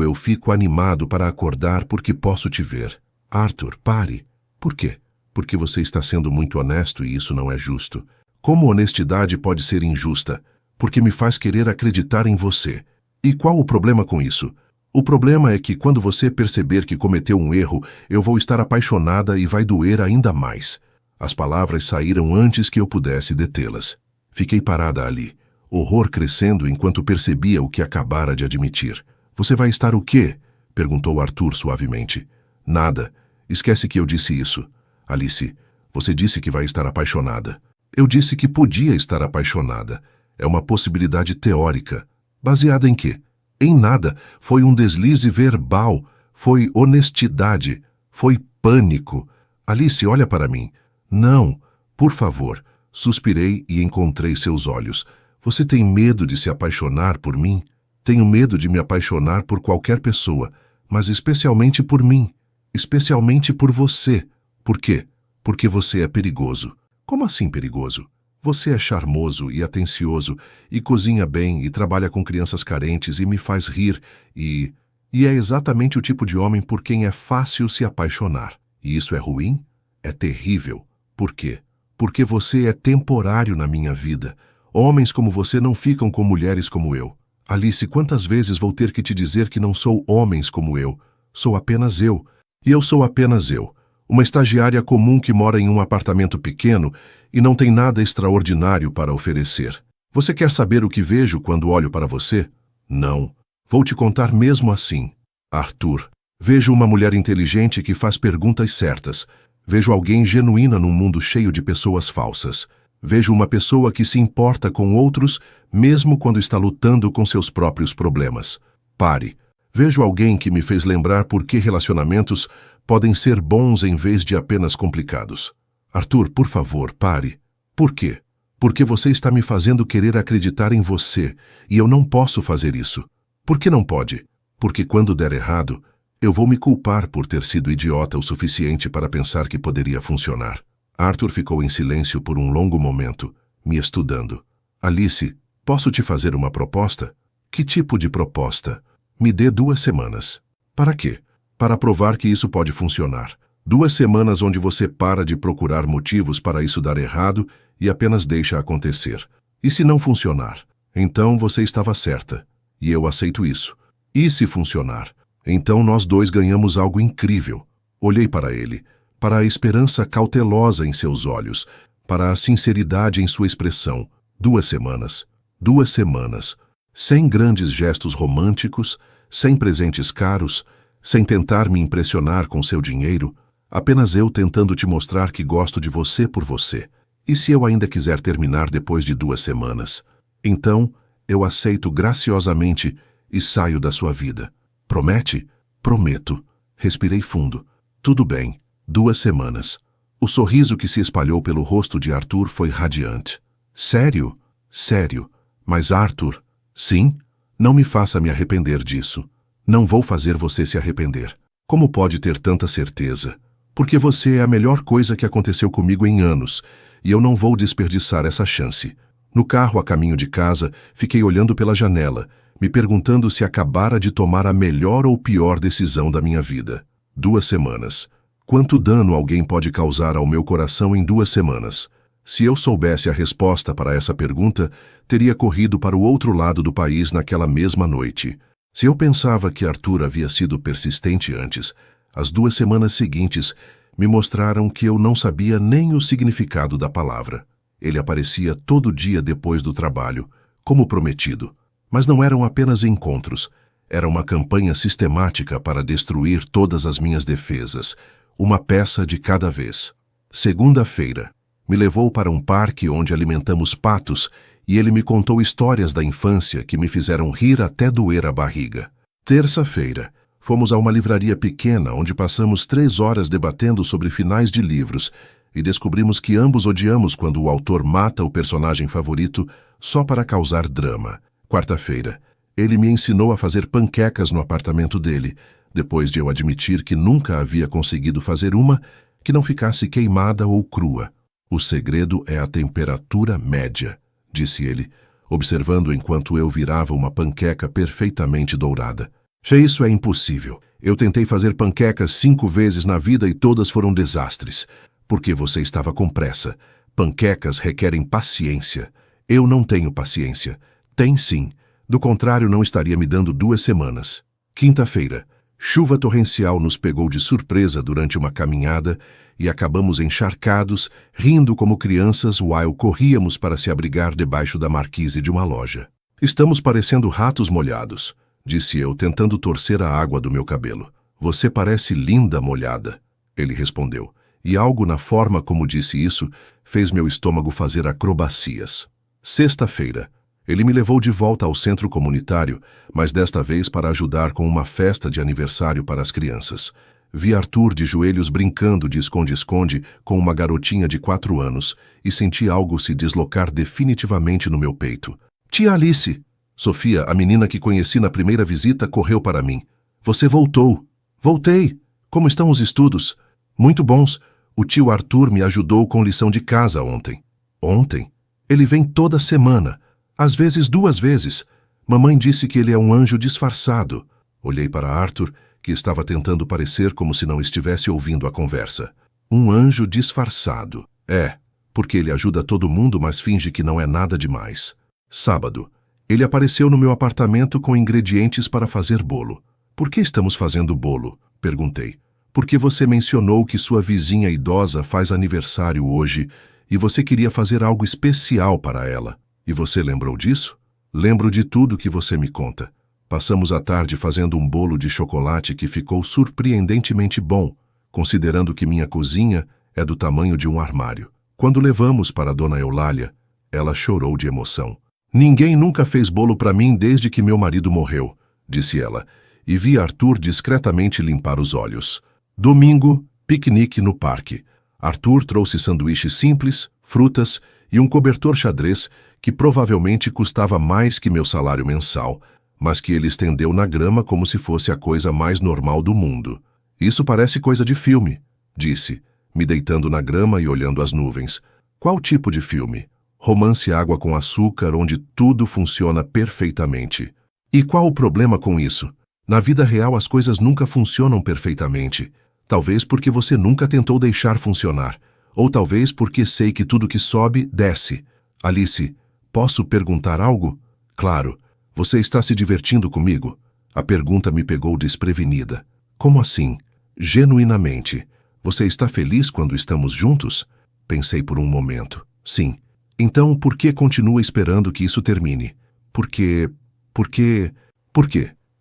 Speaker 1: eu fico animado para acordar porque posso te ver. Arthur, pare. Por quê? Porque você está sendo muito honesto e isso não é justo. Como honestidade pode ser injusta? Porque me faz querer acreditar em você. E qual o problema com isso? O problema é que quando você perceber que cometeu um erro, eu vou estar apaixonada e vai doer ainda mais. As palavras saíram antes que eu pudesse detê-las. Fiquei parada ali, horror crescendo enquanto percebia o que acabara de admitir. Você vai estar o quê? Perguntou Arthur suavemente. Nada. Esquece que eu disse isso. Alice, você disse que vai estar apaixonada. Eu disse que podia estar apaixonada. É uma possibilidade teórica. Baseada em quê? Em nada. Foi um deslize verbal. Foi honestidade. Foi pânico. Alice, olha para mim. Não, por favor. Suspirei e encontrei seus olhos. Você tem medo de se apaixonar por mim? Tenho medo de me apaixonar por qualquer pessoa, mas especialmente por mim. Especialmente por você. Por quê? Porque você é perigoso. Como assim perigoso? Você é charmoso e atencioso, e cozinha bem, e trabalha com crianças carentes, e me faz rir, e é exatamente o tipo de homem por quem é fácil se apaixonar. E isso é ruim? É terrível. Por quê? Porque você é temporário na minha vida. Homens como você não ficam com mulheres como eu. Alice, quantas vezes vou ter que te dizer que não sou homens como eu? Sou apenas eu. E eu sou apenas eu. Uma estagiária comum que mora em um apartamento pequeno e não tem nada extraordinário para oferecer. Você quer saber o que vejo quando olho para você? Não. Vou te contar mesmo assim. Arthur, vejo uma mulher inteligente que faz perguntas certas. Vejo alguém genuína num mundo cheio de pessoas falsas. Vejo uma pessoa que se importa com outros, mesmo quando está lutando com seus próprios problemas. Pare. Vejo alguém que me fez lembrar por que relacionamentos podem ser bons em vez de apenas complicados. Arthur, por favor, pare. Por quê? Porque você está me fazendo querer acreditar em você, e eu não posso fazer isso. Por que não pode? Porque quando der errado, eu vou me culpar por ter sido idiota o suficiente para pensar que poderia funcionar. Arthur ficou em silêncio por um longo momento, me estudando. Alice, posso te fazer uma proposta? Que tipo de proposta? Me dê 2 semanas. Para quê? Para provar que isso pode funcionar. 2 semanas onde você para de procurar motivos para isso dar errado e apenas deixa acontecer. E se não funcionar? Então você estava certa. E eu aceito isso. E se funcionar? Então nós 2 ganhamos algo incrível. Olhei para ele, para a esperança cautelosa em seus olhos, para a sinceridade em sua expressão. 2 semanas. 2 semanas. Sem grandes gestos românticos, sem presentes caros, sem tentar me impressionar com seu dinheiro, apenas eu tentando te mostrar que gosto de você por você. E se eu ainda quiser terminar depois de 2 semanas? Então, eu aceito graciosamente e saio da sua vida. Promete? Prometo. Respirei fundo. Tudo bem. 2 semanas. O sorriso que se espalhou pelo rosto de Arthur foi radiante. Sério? Sério. Mas Arthur? Sim? Não me faça me arrepender disso. Não vou fazer você se arrepender. Como pode ter tanta certeza? Porque você é a melhor coisa que aconteceu comigo em anos, e eu não vou desperdiçar essa chance. No carro a caminho de casa, fiquei olhando pela janela, me perguntando se acabara de tomar a melhor ou pior decisão da minha vida. 2 semanas. Quanto dano alguém pode causar ao meu coração em 2 semanas? Se eu soubesse a resposta para essa pergunta, teria corrido para o outro lado do país naquela mesma noite. Se eu pensava que Arthur havia sido persistente antes, as 2 semanas seguintes me mostraram que eu não sabia nem o significado da palavra. Ele aparecia todo dia depois do trabalho, como prometido. Mas não eram apenas encontros. Era uma campanha sistemática para destruir todas as minhas defesas, uma peça de cada vez. Segunda-feira, me levou para um parque onde alimentamos patos e ele me contou histórias da infância que me fizeram rir até doer a barriga. Terça-feira, fomos a uma livraria pequena onde passamos 3 horas debatendo sobre finais de livros e descobrimos que ambos odiamos quando o autor mata o personagem favorito só para causar drama. Quarta-feira, ele me ensinou a fazer panquecas no apartamento dele, depois de eu admitir que nunca havia conseguido fazer uma que não ficasse queimada ou crua. O segredo é a temperatura média, disse ele, observando enquanto eu virava uma panqueca perfeitamente dourada. Isso é impossível. Eu tentei fazer panquecas 5 vezes na vida e todas foram desastres. Porque você estava com pressa. Panquecas requerem paciência. Eu não tenho paciência. Tem sim. Do contrário, não estaria me dando 2 semanas. Quinta-feira. Chuva torrencial nos pegou de surpresa durante uma caminhada e acabamos encharcados, rindo como crianças while corríamos para se abrigar debaixo da marquise de uma loja. Estamos parecendo ratos molhados, disse eu, tentando torcer a água do meu cabelo. Você parece linda molhada, ele respondeu, e algo na forma como disse isso fez meu estômago fazer acrobacias. Sexta-feira. Ele me levou de volta ao centro comunitário, mas desta vez para ajudar com uma festa de aniversário para as crianças. Vi Arthur de joelhos brincando de esconde-esconde com uma garotinha de 4 anos e senti algo se deslocar definitivamente no meu peito. Tia Alice! Sofia, a menina que conheci na primeira visita, correu para mim. Você voltou. Voltei. Como estão os estudos? Muito bons. O tio Arthur me ajudou com lição de casa ontem. Ontem? Ele vem toda semana. Às vezes 2 vezes. Mamãe disse que ele é um anjo disfarçado. Olhei para Arthur, que estava tentando parecer como se não estivesse ouvindo a conversa. Um anjo disfarçado. É, porque ele ajuda todo mundo, mas finge que não é nada demais. Sábado. Ele apareceu no meu apartamento com ingredientes para fazer bolo. Por que estamos fazendo bolo? Perguntei. Porque você mencionou que sua vizinha idosa faz aniversário hoje e você queria fazer algo especial para ela. E você lembrou disso? Lembro de tudo que você me conta. Passamos a tarde fazendo um bolo de chocolate que ficou surpreendentemente bom, considerando que minha cozinha é do tamanho de um armário. Quando levamos para Dona Eulália, ela chorou de emoção. Ninguém nunca fez bolo para mim desde que meu marido morreu, disse ela, e vi Arthur discretamente limpar os olhos. Domingo, piquenique no parque. Arthur trouxe sanduíches simples, frutas e um cobertor xadrez que provavelmente custava mais que meu salário mensal, mas que ele estendeu na grama como se fosse a coisa mais normal do mundo. Isso parece coisa de filme, disse, me deitando na grama e olhando as nuvens. Qual tipo de filme? Romance Água com Açúcar, onde tudo funciona perfeitamente. E qual o problema com isso? Na vida real as coisas nunca funcionam perfeitamente. Talvez porque você nunca tentou deixar funcionar. Ou talvez porque sei que tudo que sobe, desce. Alice, posso perguntar algo? Claro. Você está se divertindo comigo? A pergunta me pegou desprevenida. Como assim? Genuinamente. Você está feliz quando estamos juntos? Pensei por um momento. Sim. Então, por que continua esperando que isso termine? Por quê?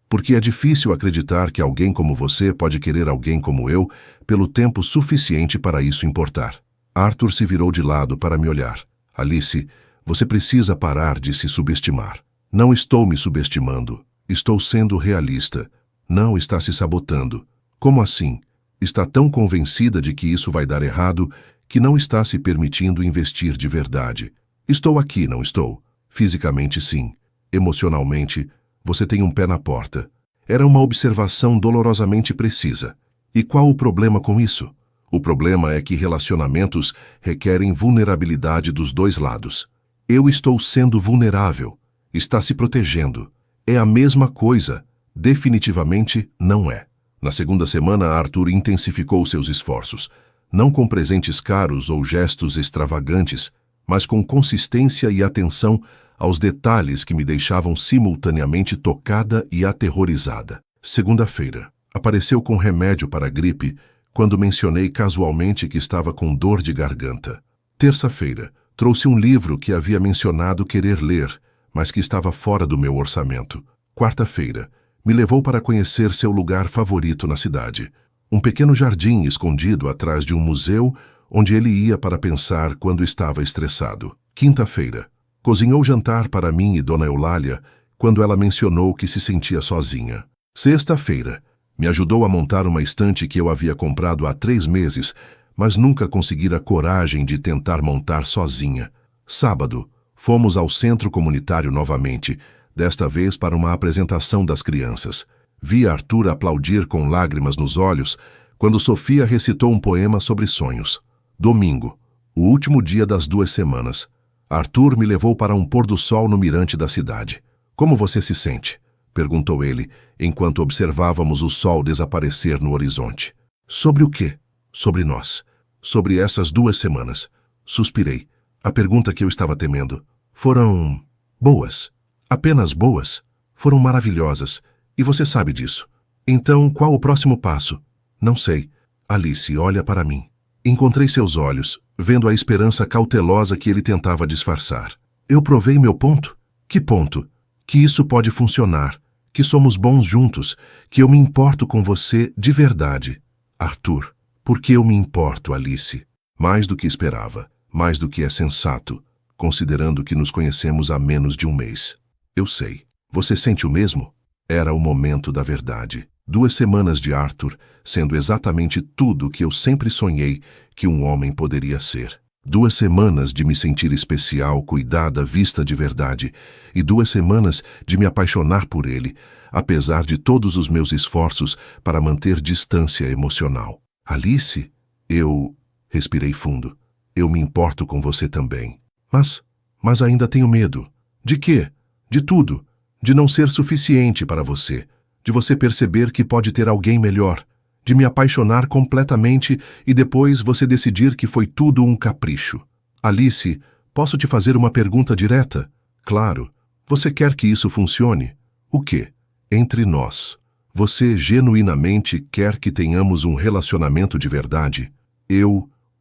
Speaker 1: Porque é difícil acreditar que alguém como você pode querer alguém como eu pelo tempo suficiente para isso importar. Arthur se virou de lado para me olhar. Alice, você precisa parar de se subestimar. Não estou me subestimando. Estou sendo realista. Não está se sabotando. Como assim? Está tão convencida de que isso vai dar errado que não está se permitindo investir de verdade. Estou aqui, não estou? Fisicamente, sim. Emocionalmente, você tem um pé na porta. Era uma observação dolorosamente precisa. E qual o problema com isso? O problema é que relacionamentos requerem vulnerabilidade dos dois lados. Eu estou sendo vulnerável. Está se protegendo. É a mesma coisa. Definitivamente não é. Na segunda semana, Arthur intensificou seus esforços. Não com presentes caros ou gestos extravagantes, mas com consistência e atenção aos detalhes que me deixavam simultaneamente tocada e aterrorizada. Segunda-feira, apareceu com remédio para a gripe quando mencionei casualmente que estava com dor de garganta. Terça-feira, trouxe um livro que havia mencionado querer ler, mas que estava fora do meu orçamento. Quarta-feira, me levou para conhecer seu lugar favorito na cidade. Um pequeno jardim escondido atrás de um museu onde ele ia para pensar quando estava estressado. Quinta-feira, cozinhou jantar para mim e Dona Eulália quando ela mencionou que se sentia sozinha. Sexta-feira, me ajudou a montar uma estante que eu havia comprado há 3 meses, mas nunca conseguira coragem de tentar montar sozinha. Sábado, fomos ao centro comunitário novamente, desta vez para uma apresentação das crianças. Vi Arthur aplaudir com lágrimas nos olhos quando Sofia recitou um poema sobre sonhos. Domingo, o último dia das 2 semanas. Arthur me levou para um pôr-do-sol no mirante da cidade. Como você se sente? Perguntou ele, enquanto observávamos o sol desaparecer no horizonte. Sobre o quê? Sobre nós. Sobre essas 2 semanas. Suspirei. A pergunta que eu estava temendo. Foram boas. Apenas boas. Foram maravilhosas. E você sabe disso. Então, qual o próximo passo? Não sei. Alice, olha para mim. Encontrei seus olhos, vendo a esperança cautelosa que ele tentava disfarçar. Eu provei meu ponto? Que ponto? Que isso pode funcionar, que somos bons juntos, que eu me importo com você de verdade. Arthur, por que eu me importo, Alice? Mais do que esperava, mais do que é sensato, considerando que nos conhecemos há menos de 1 mês. Eu sei. Você sente o mesmo? Era o momento da verdade. 2 semanas de Arthur, sendo exatamente tudo o que eu sempre sonhei que um homem poderia ser. 2 semanas de me sentir especial, cuidada, vista de verdade, e 2 semanas de me apaixonar por ele, apesar de todos os meus esforços para manter distância emocional. Alice, eu... Respirei fundo. Eu me importo com você também. Mas ainda tenho medo. De quê? De tudo. De não ser suficiente para você. De você perceber que pode ter alguém melhor. De me apaixonar completamente e depois você decidir que foi tudo um capricho. Alice, posso te fazer uma pergunta direta? Claro. Você quer que isso funcione? O quê? Entre nós. Você genuinamente quer que tenhamos um relacionamento de verdade?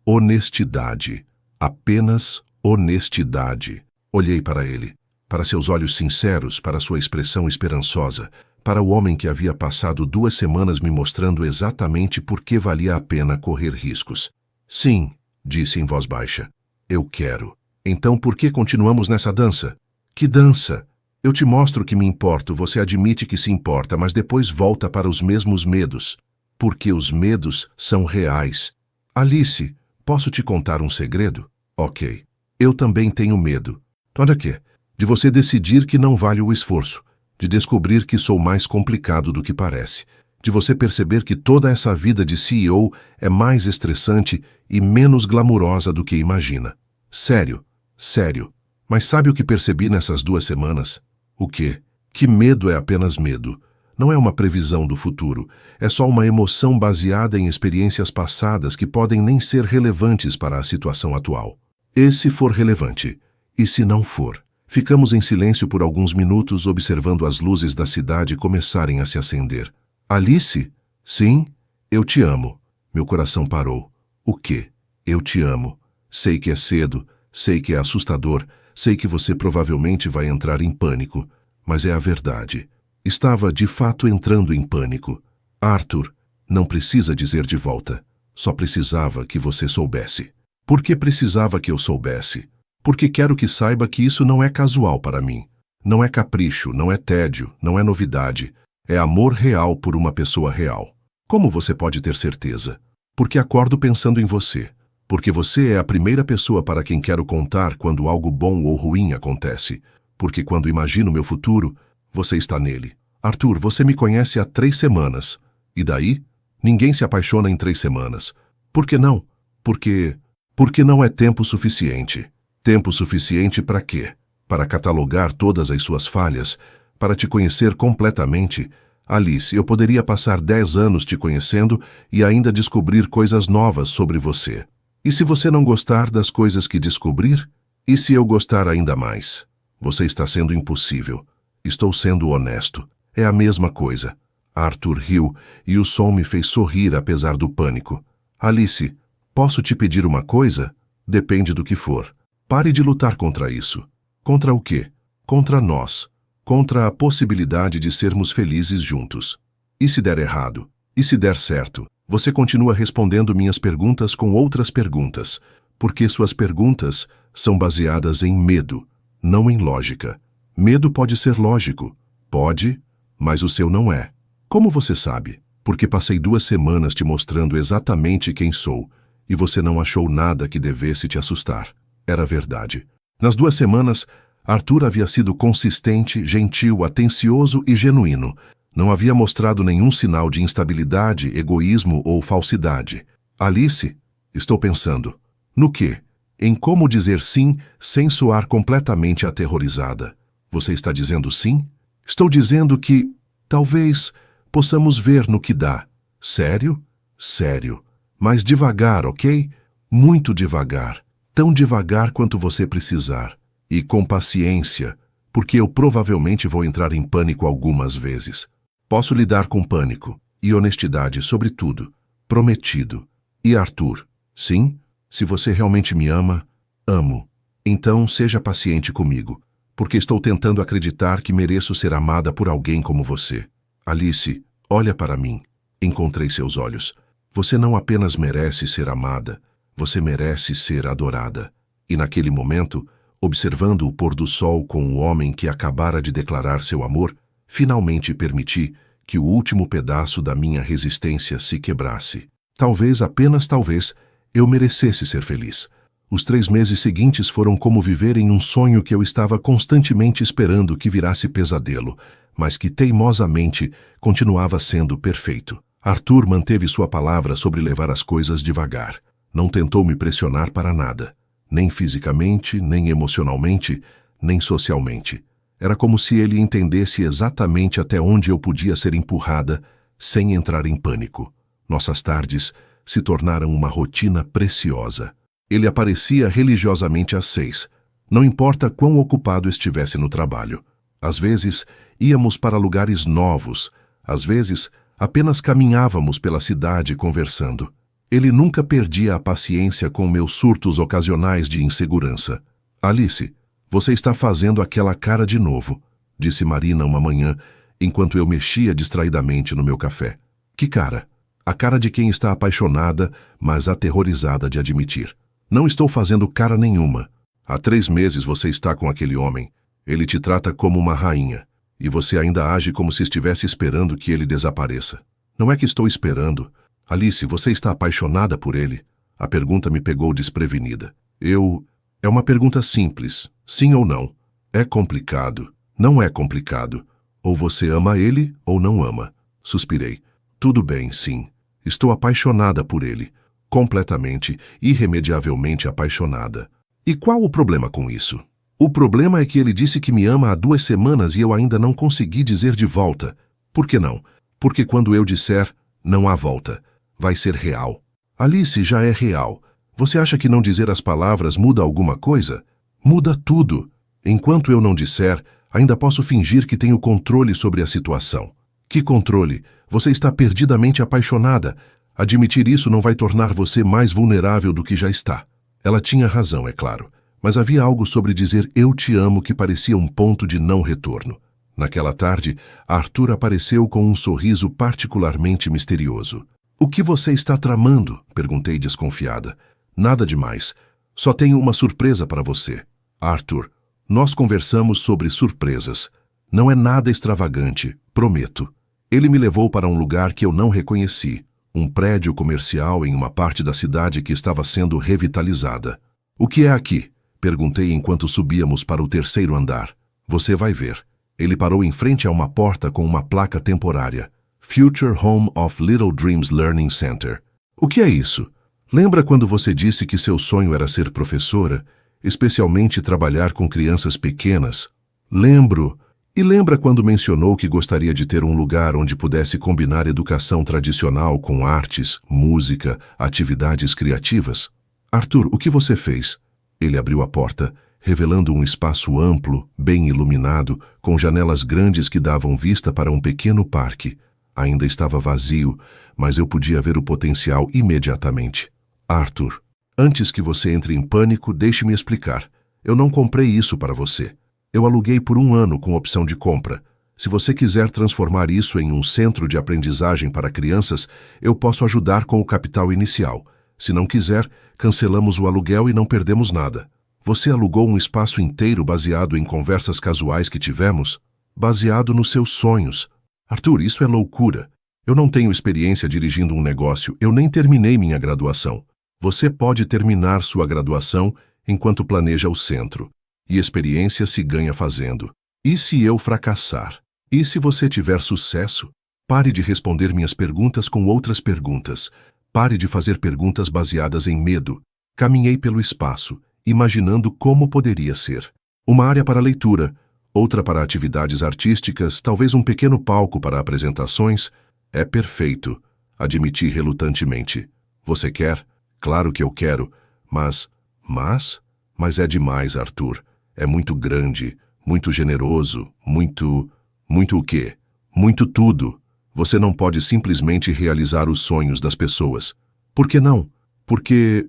Speaker 1: Honestidade. Apenas honestidade. Olhei para ele, para seus olhos sinceros, para sua expressão esperançosa, para o homem que havia passado 2 semanas me mostrando exatamente por que valia a pena correr riscos. Sim, disse em voz baixa. Eu quero. Então por que continuamos nessa dança? Que dança? Eu te mostro que me importo, você admite que se importa, mas depois volta para os mesmos medos. Porque os medos são reais. Alice, posso te contar um segredo? Ok. Eu também tenho medo. Olha quê? De você decidir que não vale o esforço. De descobrir que sou mais complicado do que parece. De você perceber que toda essa vida de CEO é mais estressante e menos glamurosa do que imagina. Sério, sério. Mas sabe o que percebi nessas 2 semanas? O quê? Que medo é apenas medo. Não é uma previsão do futuro. É só uma emoção baseada em experiências passadas que podem nem ser relevantes para a situação atual. E se for relevante? E se não for? Ficamos em silêncio por alguns minutos observando as luzes da cidade começarem a se acender. Alice? Sim? Eu te amo. Meu coração parou. O quê? Eu te amo. Sei que é cedo, sei que é assustador, sei que você provavelmente vai entrar em pânico, mas é a verdade. Estava, de fato, entrando em pânico. Arthur, não precisa dizer de volta. Só precisava que você soubesse. Por que precisava que eu soubesse? Porque quero que saiba que isso não é casual para mim. Não é capricho, não é tédio, não é novidade. É amor real por uma pessoa real. Como você pode ter certeza? Porque acordo pensando em você. Porque você é a primeira pessoa para quem quero contar quando algo bom ou ruim acontece. Porque quando imagino meu futuro, você está nele. Arthur, você me conhece há 3 semanas. E daí? Ninguém se apaixona em 3 semanas. Por que não? Porque não é tempo suficiente. Tempo suficiente para quê? Para catalogar todas as suas falhas, para te conhecer completamente. Alice, eu poderia passar 10 anos te conhecendo e ainda descobrir coisas novas sobre você. E se você não gostar das coisas que descobrir? E se eu gostar ainda mais? Você está sendo impossível. Estou sendo honesto. É a mesma coisa. Arthur riu e o som me fez sorrir apesar do pânico. Alice, posso te pedir uma coisa? Depende do que for. Pare de lutar contra isso. Contra o quê? Contra nós. Contra a possibilidade de sermos felizes juntos. E se der errado? E se der certo? Você continua respondendo minhas perguntas com outras perguntas, porque suas perguntas são baseadas em medo, não em lógica. Medo pode ser lógico. Pode, mas o seu não é. Como você sabe? Porque passei 2 semanas te mostrando exatamente quem sou, e você não achou nada que devesse te assustar. Era verdade. Nas 2 semanas, Arthur havia sido consistente, gentil, atencioso e genuíno. Não havia mostrado nenhum sinal de instabilidade, egoísmo ou falsidade. Alice, estou pensando. No quê? Em como dizer sim sem soar completamente aterrorizada. Você está dizendo sim? Estou dizendo que, talvez, possamos ver no que dá. Sério? Sério. Mas devagar, ok? Muito devagar. Tão devagar quanto você precisar. E com paciência, porque eu provavelmente vou entrar em pânico algumas vezes. Posso lidar com pânico e honestidade sobre tudo. Prometido. E Arthur, sim? Se você realmente me ama, amo. Então seja paciente comigo, porque estou tentando acreditar que mereço ser amada por alguém como você. Alice, olha para mim. Encontrei seus olhos. Você não apenas merece ser amada, você merece ser adorada. E naquele momento, observando o pôr do sol com o homem que acabara de declarar seu amor, finalmente permiti que o último pedaço da minha resistência se quebrasse. Talvez, apenas talvez, eu merecesse ser feliz. Os 3 meses seguintes foram como viver em um sonho que eu estava constantemente esperando que virasse pesadelo, mas que teimosamente continuava sendo perfeito. Arthur manteve sua palavra sobre levar as coisas devagar. Não tentou me pressionar para nada, nem fisicamente, nem emocionalmente, nem socialmente. Era como se ele entendesse exatamente até onde eu podia ser empurrada sem entrar em pânico. Nossas tardes se tornaram uma rotina preciosa. Ele aparecia religiosamente às 6, não importa quão ocupado estivesse no trabalho. Às vezes, íamos para lugares novos, às vezes, apenas caminhávamos pela cidade conversando. Ele nunca perdia a paciência com meus surtos ocasionais de insegurança. Alice, você está fazendo aquela cara de novo, disse Marina uma manhã, enquanto eu mexia distraidamente no meu café. Que cara? A cara de quem está apaixonada, mas aterrorizada de admitir. Não estou fazendo cara nenhuma. Há 3 meses você está com aquele homem. Ele te trata como uma rainha. E você ainda age como se estivesse esperando que ele desapareça. Não é que estou esperando. Alice, você está apaixonada por ele? A pergunta me pegou desprevenida. É uma pergunta simples. Sim ou não? É complicado. Não é complicado. Ou você ama ele ou não ama. Suspirei. Tudo bem, sim. Estou apaixonada por ele. Completamente, irremediavelmente apaixonada. E qual o problema com isso? O problema é que ele disse que me ama há 2 semanas e eu ainda não consegui dizer de volta. Por que não? Porque quando eu disser, não há volta. Vai ser real. Alice, já é real. Você acha que não dizer as palavras muda alguma coisa? Muda tudo. Enquanto eu não disser, ainda posso fingir que tenho controle sobre a situação. Que controle? Você está perdidamente apaixonada. Admitir isso não vai tornar você mais vulnerável do que já está. Ela tinha razão, é claro. Mas havia algo sobre dizer eu te amo que parecia um ponto de não retorno. Naquela tarde, Arthur apareceu com um sorriso particularmente misterioso. "O que você está tramando?" perguntei desconfiada. "Nada demais. Só tenho uma surpresa para você." "Arthur, nós conversamos sobre surpresas. Não é nada extravagante, prometo." Ele me levou para um lugar que eu não reconheci, um prédio comercial em uma parte da cidade que estava sendo revitalizada. "O que é aqui?" perguntei enquanto subíamos para o terceiro andar. "Você vai ver." Ele parou em frente a uma porta com uma placa temporária. Future Home of Little Dreams Learning Center. "O que é isso?" "Lembra quando você disse que seu sonho era ser professora, especialmente trabalhar com crianças pequenas?" "Lembro. E lembra quando mencionou que gostaria de ter um lugar onde pudesse combinar educação tradicional com artes, música, atividades criativas?" "Arthur, o que você fez?" Ele abriu a porta, revelando um espaço amplo, bem iluminado, com janelas grandes que davam vista para um pequeno parque. Ainda estava vazio, mas eu podia ver o potencial imediatamente. "Arthur, antes que você entre em pânico, deixe-me explicar. Eu não comprei isso para você. Eu aluguei por 1 ano com opção de compra. Se você quiser transformar isso em um centro de aprendizagem para crianças, eu posso ajudar com o capital inicial. Se não quiser, cancelamos o aluguel e não perdemos nada." "Você alugou um espaço inteiro baseado em conversas casuais que tivemos?" "Baseado nos seus sonhos." "Arthur, isso é loucura. Eu não tenho experiência dirigindo um negócio, eu nem terminei minha graduação." "Você pode terminar sua graduação enquanto planeja o centro. E experiência se ganha fazendo. E se eu fracassar? E se você tiver sucesso? Pare de responder minhas perguntas com outras perguntas. Pare de fazer perguntas baseadas em medo." Caminhei pelo espaço, imaginando como poderia ser. Uma área para leitura, outra para atividades artísticas, talvez um pequeno palco para apresentações. "É perfeito", admiti relutantemente. "Você quer?" "Claro que eu quero, mas é demais, Arthur. É muito grande, muito generoso, muito o quê? Muito tudo. Você não pode simplesmente realizar os sonhos das pessoas." "Por que não?" Porque...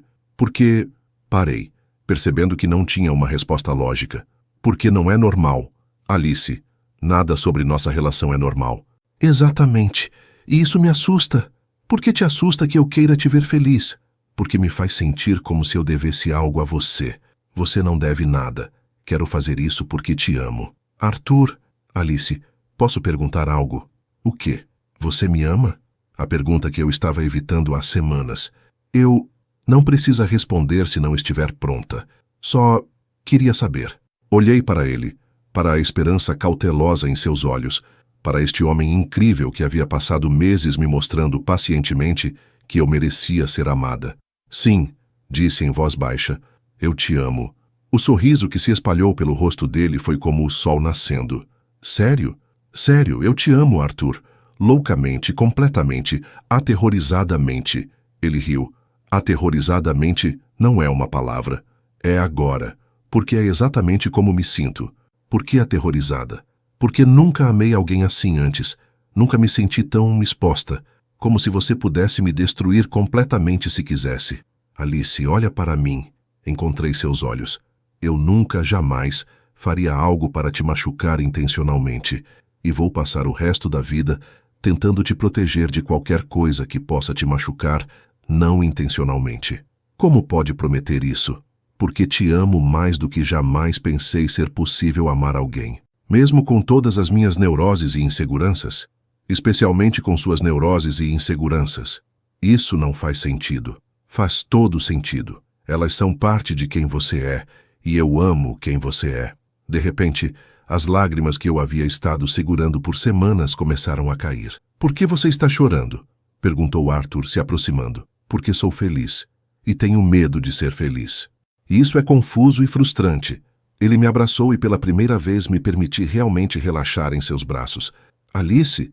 Speaker 1: Parei, percebendo que não tinha uma resposta lógica. "Porque não é normal. Alice, nada sobre nossa relação é normal." "Exatamente. E isso me assusta." "Por que te assusta que eu queira te ver feliz?" "Porque me faz sentir como se eu devesse algo a você. Você não deve nada. Quero fazer isso porque te amo." "Arthur..." "Alice, posso perguntar algo?" "O quê?" "Você me ama?" A pergunta que eu estava evitando há semanas. "Eu..." "Não precisa responder se não estiver pronta. Só queria saber." Olhei para ele, para a esperança cautelosa em seus olhos, para este homem incrível que havia passado meses me mostrando pacientemente que eu merecia ser amada. "Sim", disse em voz baixa, "eu te amo." O sorriso que se espalhou pelo rosto dele foi como o sol nascendo. "Sério? Sério, eu te amo, Arthur. Loucamente, completamente, aterrorizadamente." Ele riu. "Aterrorizadamente não é uma palavra. É agora. Porque é exatamente como me sinto." "Por que aterrorizada?" "Porque nunca amei alguém assim antes. Nunca me senti tão exposta. Como se você pudesse me destruir completamente se quisesse." "Alice, olha para mim." Encontrei seus olhos. "Eu nunca, jamais, faria algo para te machucar intencionalmente. E vou passar o resto da vida tentando te proteger de qualquer coisa que possa te machucar não intencionalmente." "Como pode prometer isso?" "Porque te amo mais do que jamais pensei ser possível amar alguém. Mesmo com todas as minhas neuroses e inseguranças. Especialmente com suas neuroses e inseguranças. Isso não faz sentido." "Faz todo sentido. Elas são parte de quem você é, e eu amo quem você é." De repente, as lágrimas que eu havia estado segurando por semanas começaram a cair. "Por que você está chorando?" perguntou Arthur, se aproximando. "Porque sou feliz. E tenho medo de ser feliz." Isso é confuso e frustrante. Ele me abraçou e pela primeira vez me permiti realmente relaxar em seus braços. "Alice?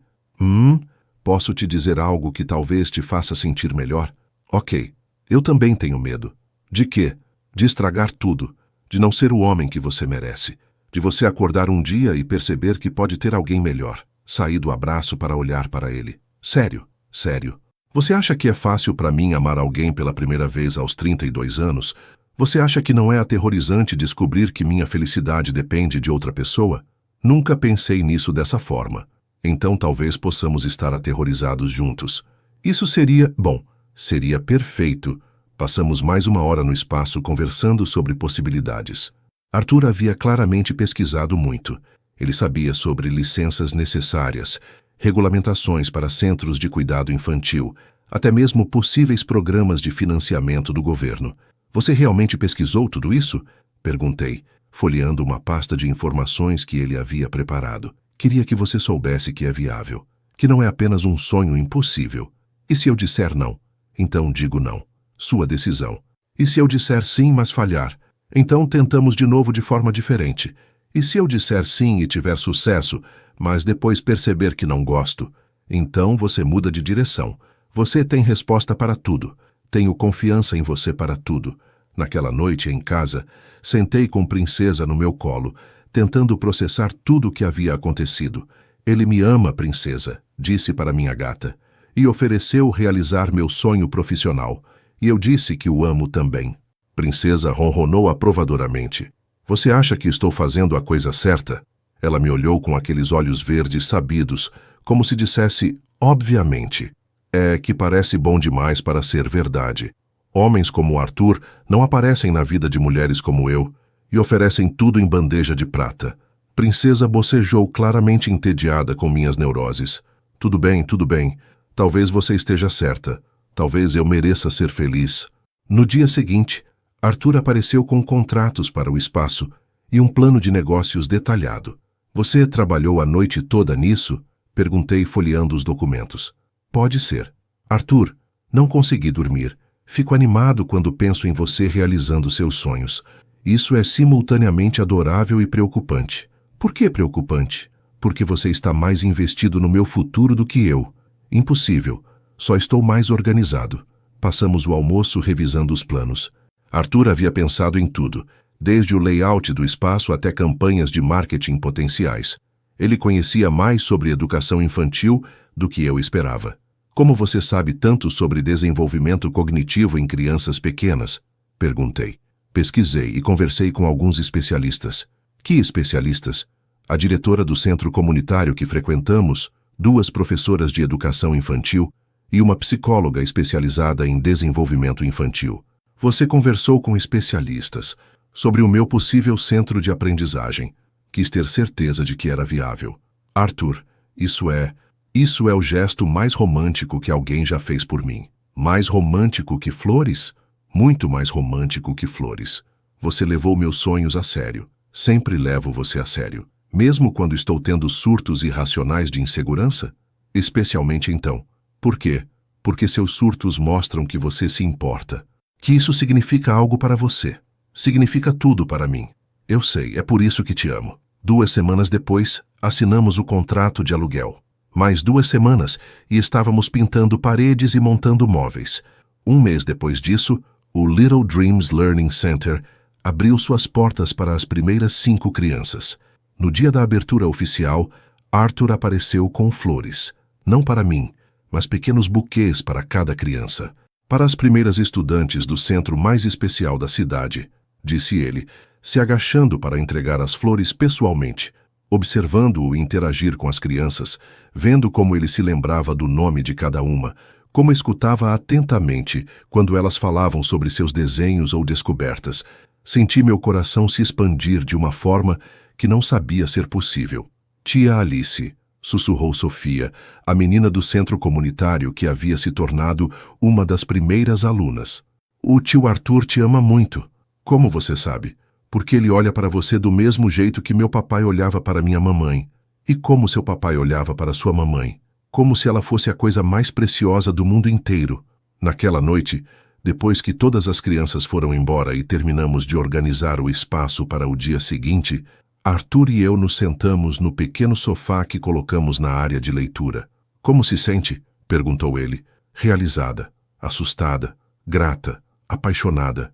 Speaker 1: Posso te dizer algo que talvez te faça sentir melhor?" "Ok. Eu também tenho medo." "De quê?" "De estragar tudo. De não ser o homem que você merece. De você acordar um dia e perceber que pode ter alguém melhor." Saí do abraço para olhar para ele. "Sério, sério. Você acha que é fácil para mim amar alguém pela primeira vez aos 32 anos? Você acha que não é aterrorizante descobrir que minha felicidade depende de outra pessoa?" Nunca pensei nisso dessa forma. Então talvez possamos estar aterrorizados juntos. Isso seria, bom, seria perfeito. Passamos mais 1 hora no espaço conversando sobre possibilidades. Arthur havia claramente pesquisado muito. Ele sabia sobre licenças necessárias, regulamentações para centros de cuidado infantil, até mesmo possíveis programas de financiamento do governo. Você realmente pesquisou tudo isso? Perguntei, folheando uma pasta de informações que ele havia preparado. Queria que você soubesse que é viável, que não é apenas um sonho impossível. E se eu disser não? Então digo não. Sua decisão. E se eu disser sim, mas falhar? Então tentamos de novo de forma diferente. E se eu disser sim e tiver sucesso, mas depois perceber que não gosto? Então você muda de direção. Você tem resposta para tudo. Tenho confiança em você para tudo. Naquela noite, em casa, sentei com Princesa no meu colo, tentando processar tudo o que havia acontecido. Ele me ama, Princesa, disse para minha gata, e ofereceu realizar meu sonho profissional. E eu disse que o amo também. Princesa ronronou aprovadoramente. Você acha que estou fazendo a coisa certa? Ela me olhou com aqueles olhos verdes sabidos, como se dissesse, obviamente. É que parece bom demais para ser verdade. Homens como Arthur não aparecem na vida de mulheres como eu e oferecem tudo em bandeja de prata. Princesa bocejou claramente entediada com minhas neuroses. Tudo bem, tudo bem. Talvez você esteja certa. Talvez eu mereça ser feliz. No dia seguinte, Arthur apareceu com contratos para o espaço e um plano de negócios detalhado. Você trabalhou a noite toda nisso? Perguntei folheando os documentos. Pode ser. Arthur, não consegui dormir. Fico animado quando penso em você realizando seus sonhos. Isso é simultaneamente adorável e preocupante. Por que preocupante? Porque você está mais investido no meu futuro do que eu. Impossível. Só estou mais organizado. Passamos o almoço revisando os planos. Arthur havia pensado em tudo, desde o layout do espaço até campanhas de marketing potenciais. Ele conhecia mais sobre educação infantil do que eu esperava. Como você sabe tanto sobre desenvolvimento cognitivo em crianças pequenas? Perguntei. Pesquisei e conversei com alguns especialistas. Que especialistas? A diretora do centro comunitário que frequentamos, 2 professoras de educação infantil e uma psicóloga especializada em desenvolvimento infantil. Você conversou com especialistas sobre o meu possível centro de aprendizagem. Quis ter certeza de que era viável. Arthur, isso é o gesto mais romântico que alguém já fez por mim. Mais romântico que flores? Muito mais romântico que flores. Você levou meus sonhos a sério. Sempre levo você a sério. Mesmo quando estou tendo surtos irracionais de insegurança? Especialmente então. Por quê? Porque seus surtos mostram que você se importa. Que isso significa algo para você. Significa tudo para mim. Eu sei, é por isso que te amo. 2 semanas depois, assinamos o contrato de aluguel. Mais 2 semanas e estávamos pintando paredes e montando móveis. 1 mês depois disso, o Little Dreams Learning Center abriu suas portas para as primeiras 5 crianças. No dia da abertura oficial, Arthur apareceu com flores. Não para mim, mas pequenos buquês para cada criança. Para as primeiras estudantes do centro mais especial da cidade, disse ele, se agachando para entregar as flores pessoalmente, observando-o interagir com as crianças, vendo como ele se lembrava do nome de cada uma, como escutava atentamente quando elas falavam sobre seus desenhos ou descobertas, senti meu coração se expandir de uma forma que não sabia ser possível. Tia Alice, sussurrou Sofia, a menina do centro comunitário que havia se tornado uma das primeiras alunas. O tio Arthur te ama muito. Como você sabe? Porque ele olha para você do mesmo jeito que meu papai olhava para minha mamãe. E como seu papai olhava para sua mamãe. Como se ela fosse a coisa mais preciosa do mundo inteiro. Naquela noite, depois que todas as crianças foram embora e terminamos de organizar o espaço para o dia seguinte, Arthur e eu nos sentamos no pequeno sofá que colocamos na área de leitura. Como se sente? Perguntou ele. Realizada, assustada, grata, apaixonada.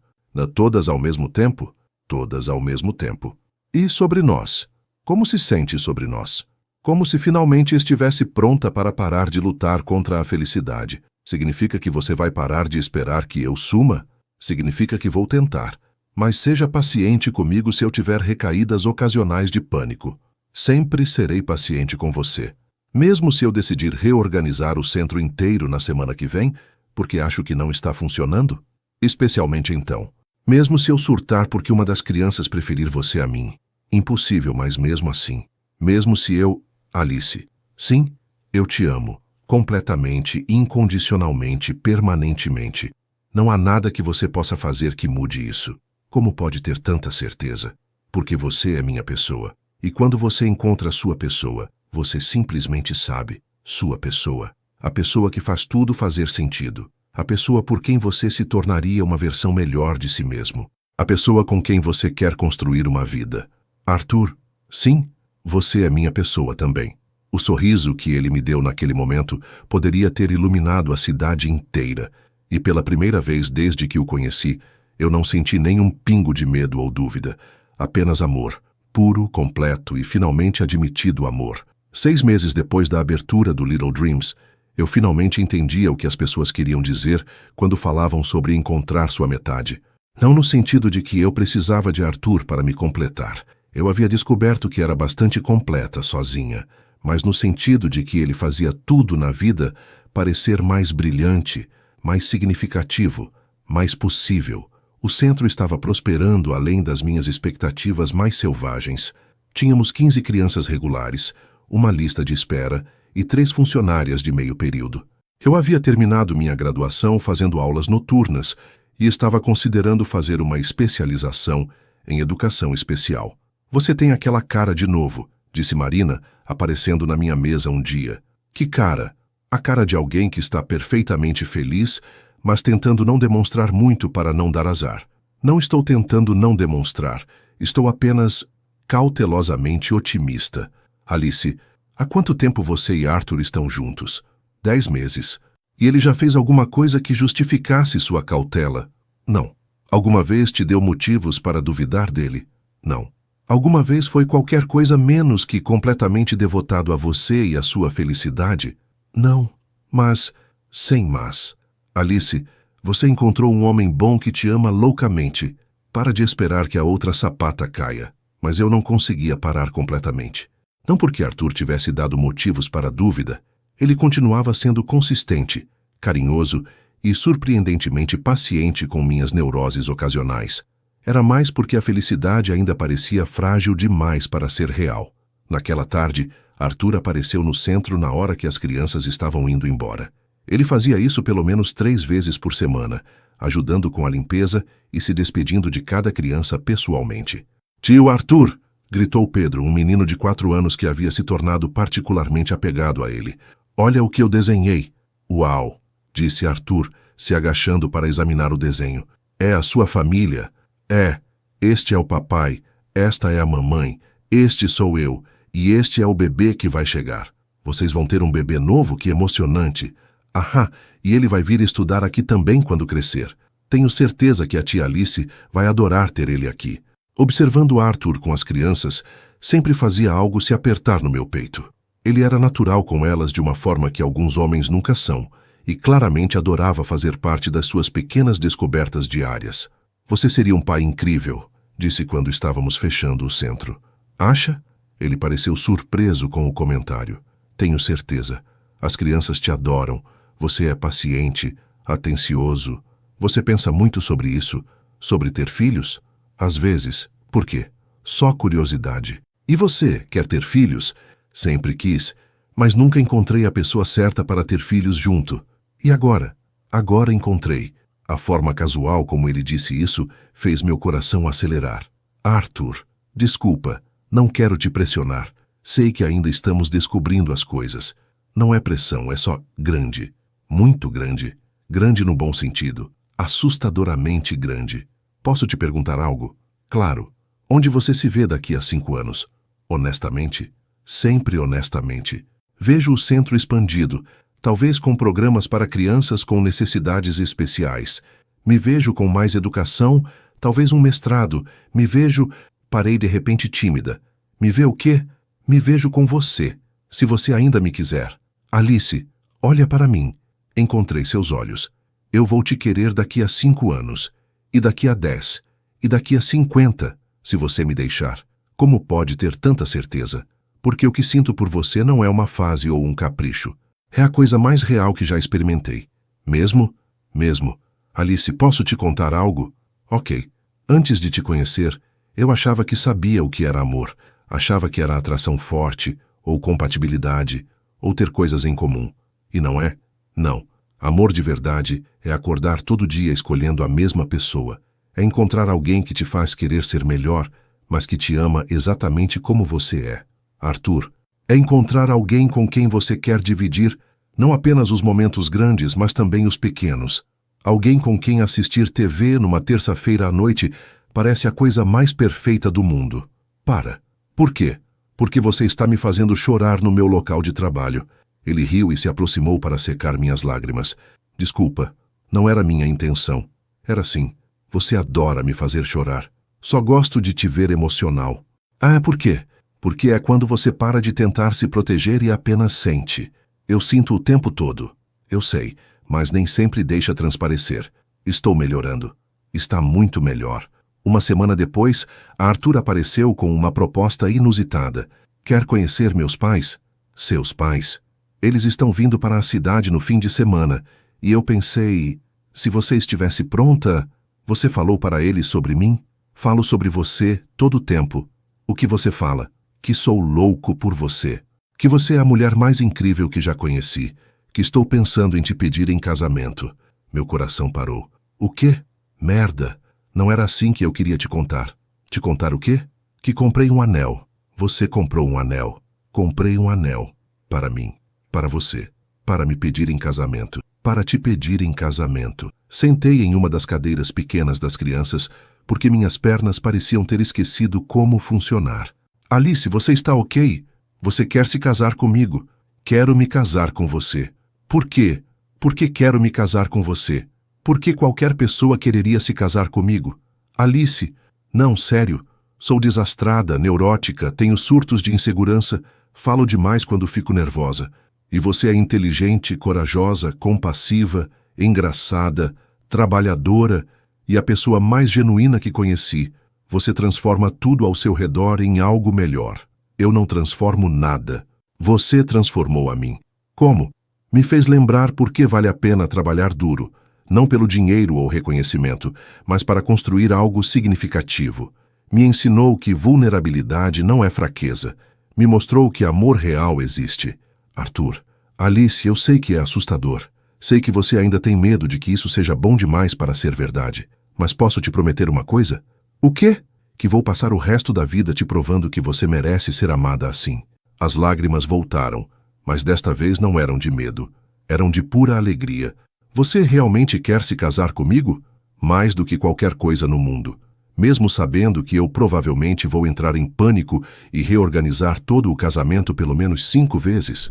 Speaker 1: Todas ao mesmo tempo? Todas ao mesmo tempo. E sobre nós? Como se sente sobre nós? Como se finalmente estivesse pronta para parar de lutar contra a felicidade. Significa que você vai parar de esperar que eu suma? Significa que vou tentar. Mas seja paciente comigo se eu tiver recaídas ocasionais de pânico. Sempre serei paciente com você. Mesmo se eu decidir reorganizar o centro inteiro na semana que vem, porque acho que não está funcionando? Especialmente então. Mesmo se eu surtar porque uma das crianças preferir você a mim. Impossível, mas mesmo assim. Mesmo se eu... Alice. Sim, eu te amo. Completamente, incondicionalmente, permanentemente. Não há nada que você possa fazer que mude isso. Como pode ter tanta certeza? Porque você é minha pessoa. E quando você encontra a sua pessoa, você simplesmente sabe. Sua pessoa. A pessoa que faz tudo fazer sentido. A pessoa por quem você se tornaria uma versão melhor de si mesmo. A pessoa com quem você quer construir uma vida. Arthur, sim, você é minha pessoa também. O sorriso que ele me deu naquele momento poderia ter iluminado a cidade inteira. E pela primeira vez desde que o conheci, eu não senti nenhum pingo de medo ou dúvida. Apenas amor. Puro, completo e finalmente admitido amor. 6 meses depois da abertura do Little Dreams, eu finalmente entendia o que as pessoas queriam dizer quando falavam sobre encontrar sua metade. Não no sentido de que eu precisava de Arthur para me completar. Eu havia descoberto que era bastante completa sozinha, mas no sentido de que ele fazia tudo na vida parecer mais brilhante, mais significativo, mais possível. O centro estava prosperando além das minhas expectativas mais selvagens. Tínhamos 15 crianças regulares, uma lista de espera e 3 funcionárias de meio período. Eu havia terminado minha graduação fazendo aulas noturnas e estava considerando fazer uma especialização em educação especial. Você tem aquela cara de novo, disse Marina, aparecendo na minha mesa um dia. Que cara? A cara de alguém que está perfeitamente feliz, mas tentando não demonstrar muito para não dar azar. Não estou tentando não demonstrar, estou apenas cautelosamente otimista. Alice, há quanto tempo você e Arthur estão juntos? 10 meses. E ele já fez alguma coisa que justificasse sua cautela? Não. Alguma vez te deu motivos para duvidar dele? Não. Alguma vez foi qualquer coisa menos que completamente devotado a você e a sua felicidade? Não. Mas, sem mas. Alice, você encontrou um homem bom que te ama loucamente. Para de esperar que a outra sapata caia. Mas eu não conseguia parar completamente. Não porque Arthur tivesse dado motivos para dúvida. Ele continuava sendo consistente, carinhoso e surpreendentemente paciente com minhas neuroses ocasionais. Era mais porque a felicidade ainda parecia frágil demais para ser real. Naquela tarde, Arthur apareceu no centro na hora que as crianças estavam indo embora. Ele fazia isso pelo menos 3 vezes por semana, ajudando com a limpeza e se despedindo de cada criança pessoalmente. Tio Arthur! Gritou Pedro, um menino de 4 anos que havia se tornado particularmente apegado a ele. Olha o que eu desenhei. Uau! Disse Arthur, se agachando para examinar o desenho. É a sua família? É. Este é o papai, esta é a mamãe, este sou eu, e este é o bebê que vai chegar. Vocês vão ter um bebê novo? Que emocionante! Ahá, e ele vai vir estudar aqui também quando crescer. Tenho certeza que a tia Alice vai adorar ter ele aqui. Observando Arthur com as crianças, sempre fazia algo se apertar no meu peito. Ele era natural com elas de uma forma que alguns homens nunca são, e claramente adorava fazer parte das suas pequenas descobertas diárias. Você seria um pai incrível, disse quando estávamos fechando o centro. Acha? Ele pareceu surpreso com o comentário. Tenho certeza. As crianças te adoram. Você é paciente, atencioso. Você pensa muito sobre isso? Sobre ter filhos? Às vezes. Por quê? Só curiosidade. E você, quer ter filhos? Sempre quis, mas nunca encontrei a pessoa certa para ter filhos junto. E agora? Agora encontrei. A forma casual como ele disse isso fez meu coração acelerar. Arthur, desculpa, não quero te pressionar. Sei que ainda estamos descobrindo as coisas. Não é pressão, é só grande. Muito grande. Grande no bom sentido. Assustadoramente grande. Posso te perguntar algo? Claro. Onde você se vê daqui a 5 anos? Honestamente? Sempre honestamente. Vejo o centro expandido, talvez com programas para crianças com necessidades especiais. Me vejo com mais educação, talvez um mestrado. Me vejo... Parei de repente tímida. Me vê o quê? Me vejo com você, se você ainda me quiser. Alice, olha para mim. Encontrei seus olhos. Eu vou te querer daqui a 5 anos, e daqui a 10, e daqui a 50, se você me deixar. Como pode ter tanta certeza? porque o que sinto por você não é uma fase ou um capricho. É a coisa mais real que já experimentei. Mesmo? Mesmo. Alice, posso te contar algo? Ok. Antes de te conhecer, eu achava que sabia o que era amor. Achava que era atração forte, ou compatibilidade, ou ter coisas em comum. E não é? Não. Amor de verdade é acordar todo dia escolhendo a mesma pessoa. É encontrar alguém que te faz querer ser melhor, mas que te ama exatamente como você é. Arthur, é encontrar alguém com quem você quer dividir não apenas os momentos grandes, mas também os pequenos. Alguém com quem assistir TV numa terça-feira à noite parece a coisa mais perfeita do mundo. Para. Por quê? Porque você está me fazendo chorar no meu local de trabalho. Ele riu e se aproximou para secar minhas lágrimas. Desculpa, não era minha intenção. Era assim. Você adora me fazer chorar. Só gosto de te ver emocional. Ah, por quê? Porque é quando você para de tentar se proteger e apenas sente. Eu sinto o tempo todo. Eu sei, mas nem sempre deixa transparecer. Estou melhorando. Está muito melhor. Uma semana depois, Arthur apareceu com uma proposta inusitada. Quer conhecer meus pais? Seus pais? Eles estão vindo para a cidade no fim de semana. E eu pensei, se você estivesse pronta... Você falou para eles sobre mim? Falo sobre você todo o tempo. O que você fala? Que sou louco por você. Que você é a mulher mais incrível que já conheci. Que estou pensando em te pedir em casamento. Meu coração parou. O quê? Merda. Não era assim que eu queria te contar. Te contar o quê? Que comprei um anel. Você comprou um anel. Comprei um anel. Para mim. Para você. Para me pedir em casamento. Para te pedir em casamento. Sentei em uma das cadeiras pequenas das crianças, porque minhas pernas pareciam ter esquecido como funcionar. Alice, você está ok? Você quer se casar comigo? Quero me casar com você. Por quê? Por que quero me casar com você? Por que qualquer pessoa quereria se casar comigo? Alice, não, sério. Sou desastrada, neurótica, tenho surtos de insegurança, falo demais quando fico nervosa. E você é inteligente, corajosa, compassiva, engraçada, trabalhadora e a pessoa mais genuína que conheci. Você transforma tudo ao seu redor em algo melhor. Eu não transformo nada. Você transformou a mim. Como? Me fez lembrar por que vale a pena trabalhar duro, não pelo dinheiro ou reconhecimento, mas para construir algo significativo. Me ensinou que vulnerabilidade não é fraqueza. Me mostrou que amor real existe. Arthur, Alice, eu sei que é assustador. Sei que você ainda tem medo de que isso seja bom demais para ser verdade. Mas posso te prometer uma coisa? O quê? Que vou passar o resto da vida te provando que você merece ser amada assim. As lágrimas voltaram, mas desta vez não eram de medo. Eram de pura alegria. Você realmente quer se casar comigo? Mais do que qualquer coisa no mundo. Mesmo sabendo que eu provavelmente vou entrar em pânico e reorganizar todo o casamento pelo menos 5 vezes.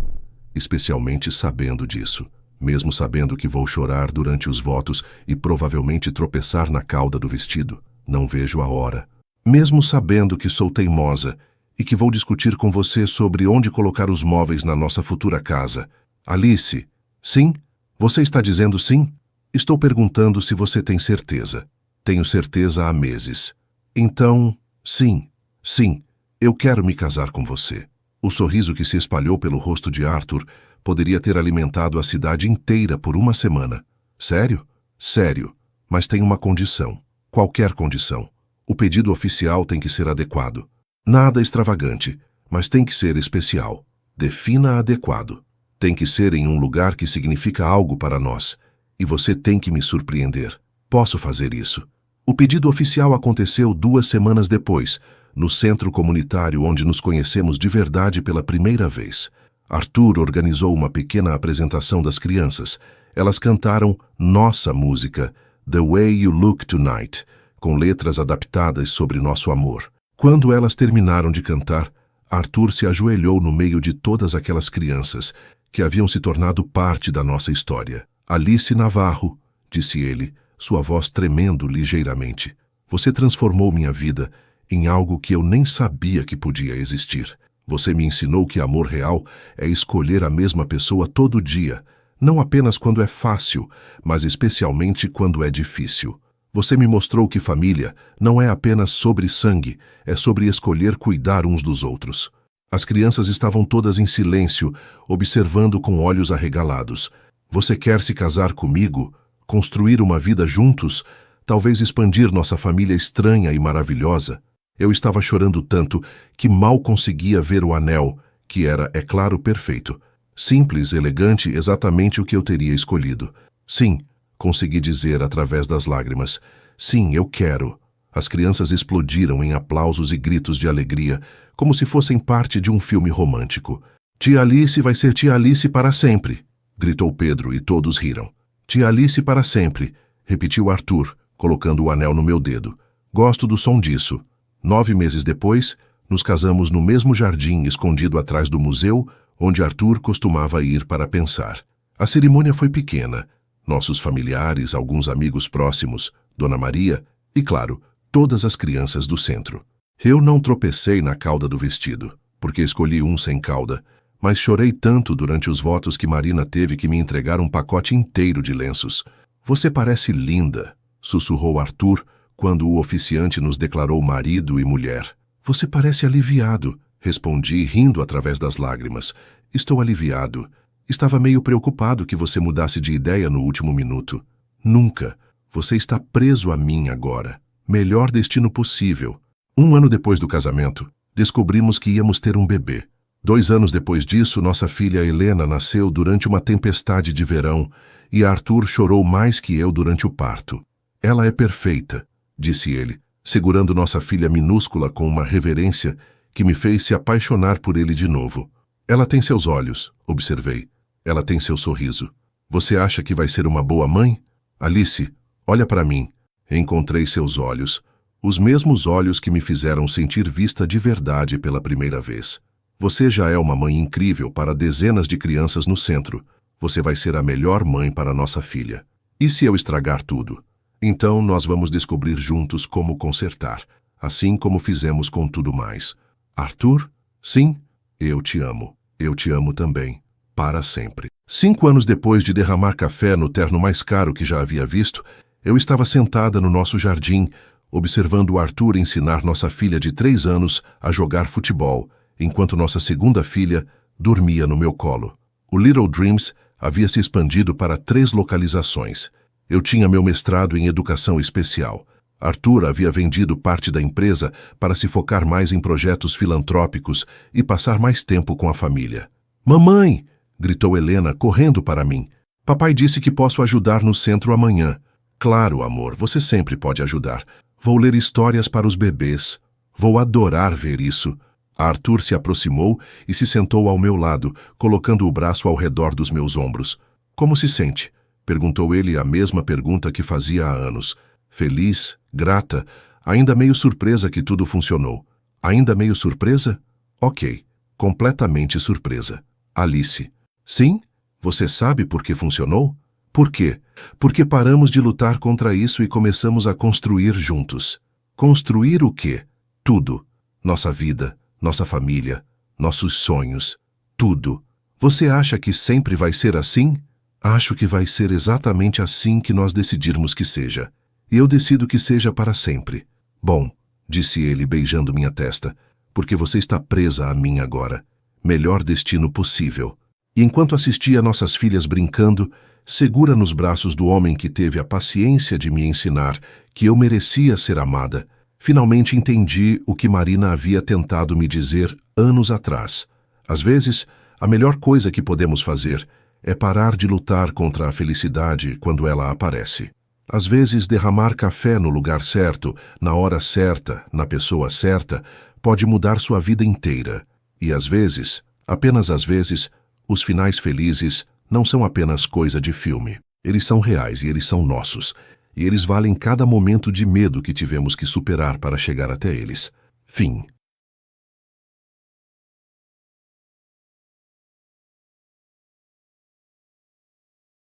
Speaker 1: Especialmente sabendo disso. Mesmo sabendo que vou chorar durante os votos e provavelmente tropeçar na cauda do vestido. Não vejo a hora. Mesmo sabendo que sou teimosa e que vou discutir com você sobre onde colocar os móveis na nossa futura casa. Alice, sim? Você está dizendo sim? Estou perguntando se você tem certeza. Tenho certeza há meses. Então, sim, sim, eu quero me casar com você. O sorriso que se espalhou pelo rosto de Arthur poderia ter alimentado a cidade inteira por uma semana. Sério? Sério. Mas tem uma condição. Qualquer condição. O pedido oficial tem que ser adequado. Nada extravagante, mas tem que ser especial. Defina adequado. Tem que ser em um lugar que significa algo para nós. E você tem que me surpreender. Posso fazer isso. O pedido oficial aconteceu 2 semanas depois, no centro comunitário onde nos conhecemos de verdade pela primeira vez. Arthur organizou uma pequena apresentação das crianças. Elas cantaram nossa música, The Way You Look Tonight, com letras adaptadas sobre nosso amor. Quando elas terminaram de cantar, Arthur se ajoelhou no meio de todas aquelas crianças que haviam se tornado parte da nossa história. Alice Navarro, disse ele, sua voz tremendo ligeiramente. Você transformou minha vida em algo que eu nem sabia que podia existir. Você me ensinou que amor real é escolher a mesma pessoa todo dia, não apenas quando é fácil, mas especialmente quando é difícil. Você me mostrou que família não é apenas sobre sangue, é sobre escolher cuidar uns dos outros. As crianças estavam todas em silêncio, observando com olhos arregalados. Você quer se casar comigo? Construir uma vida juntos? Talvez expandir nossa família estranha e maravilhosa? Eu estava chorando tanto que mal conseguia ver o anel, que era, é claro, perfeito. Simples, elegante, exatamente o que eu teria escolhido. Sim, consegui dizer através das lágrimas. Sim, eu quero. As crianças explodiram em aplausos e gritos de alegria, como se fossem parte de um filme romântico. Tia Alice vai ser tia Alice para sempre, gritou Pedro e todos riram. Tia Alice para sempre, repetiu Arthur, colocando o anel no meu dedo. Gosto do som disso. 9 meses depois, nos casamos no mesmo jardim escondido atrás do museu, onde Arthur costumava ir para pensar. A cerimônia foi pequena. Nossos familiares, alguns amigos próximos, Dona Maria e, claro, todas as crianças do centro. Eu não tropecei na cauda do vestido, porque escolhi um sem cauda, mas chorei tanto durante os votos que Marina teve que me entregar um pacote inteiro de lenços. Você parece linda, sussurrou Arthur quando o oficiante nos declarou marido e mulher. Você parece aliviado, respondi, rindo através das lágrimas. Estou aliviado. Estava meio preocupado que você mudasse de ideia no último minuto. Nunca. Você está preso a mim agora. Melhor destino possível. 1 ano depois do casamento, descobrimos que íamos ter um bebê. 2 anos depois disso, nossa filha Helena nasceu durante uma tempestade de verão e Arthur chorou mais que eu durante o parto. Ela é perfeita, disse ele, segurando nossa filha minúscula com uma reverência que me fez se apaixonar por ele de novo. Ela tem seus olhos, observei. Ela tem seu sorriso. Você acha que vai ser uma boa mãe? Alice, olha para mim. Encontrei seus olhos, os mesmos olhos que me fizeram sentir vista de verdade pela primeira vez. Você já é uma mãe incrível para dezenas de crianças no centro. Você vai ser a melhor mãe para nossa filha. E se eu estragar tudo? Então nós vamos descobrir juntos como consertar, assim como fizemos com tudo mais. Arthur? Sim, eu te amo. Eu te amo também. Para sempre. 5 anos depois de derramar café no terno mais caro que já havia visto, eu estava sentada no nosso jardim, observando o Arthur ensinar nossa filha de 3 anos a jogar futebol, enquanto nossa segunda filha dormia no meu colo. O Little Dreams havia se expandido para 3 localizações. Eu tinha meu mestrado em educação especial. Arthur havia vendido parte da empresa para se focar mais em projetos filantrópicos e passar mais tempo com a família. Mamãe! Gritou Helena, correndo para mim. Papai disse que posso ajudar no centro amanhã. Claro, amor, você sempre pode ajudar. Vou ler histórias para os bebês. Vou adorar ver isso. Arthur se aproximou e se sentou ao meu lado, colocando o braço ao redor dos meus ombros. Como se sente? Perguntou ele a mesma pergunta que fazia há anos. Feliz, grata, ainda meio surpresa que tudo funcionou. Ainda meio surpresa? Ok, completamente surpresa. Alice. Sim? Você sabe por que funcionou? Por quê? Porque paramos de lutar contra isso e começamos a construir juntos. Construir o quê? Tudo. Nossa vida, nossa família, nossos sonhos, tudo. Você acha que sempre vai ser assim? Acho que vai ser exatamente assim que nós decidirmos que seja. E eu decido que seja para sempre. Bom, disse ele beijando minha testa, porque você está presa a mim agora. Melhor destino possível. E enquanto assistia nossas filhas brincando, segura nos braços do homem que teve a paciência de me ensinar que eu merecia ser amada, finalmente entendi o que Marina havia tentado me dizer anos atrás. Às vezes, a melhor coisa que podemos fazer é parar de lutar contra a felicidade quando ela aparece. Às vezes, derramar café no lugar certo, na hora certa, na pessoa certa, pode mudar sua vida inteira. E às vezes, apenas às vezes, os finais felizes não são apenas coisa de filme. Eles são reais e eles são nossos. E eles valem cada momento de medo que tivemos que superar para chegar até eles. Fim.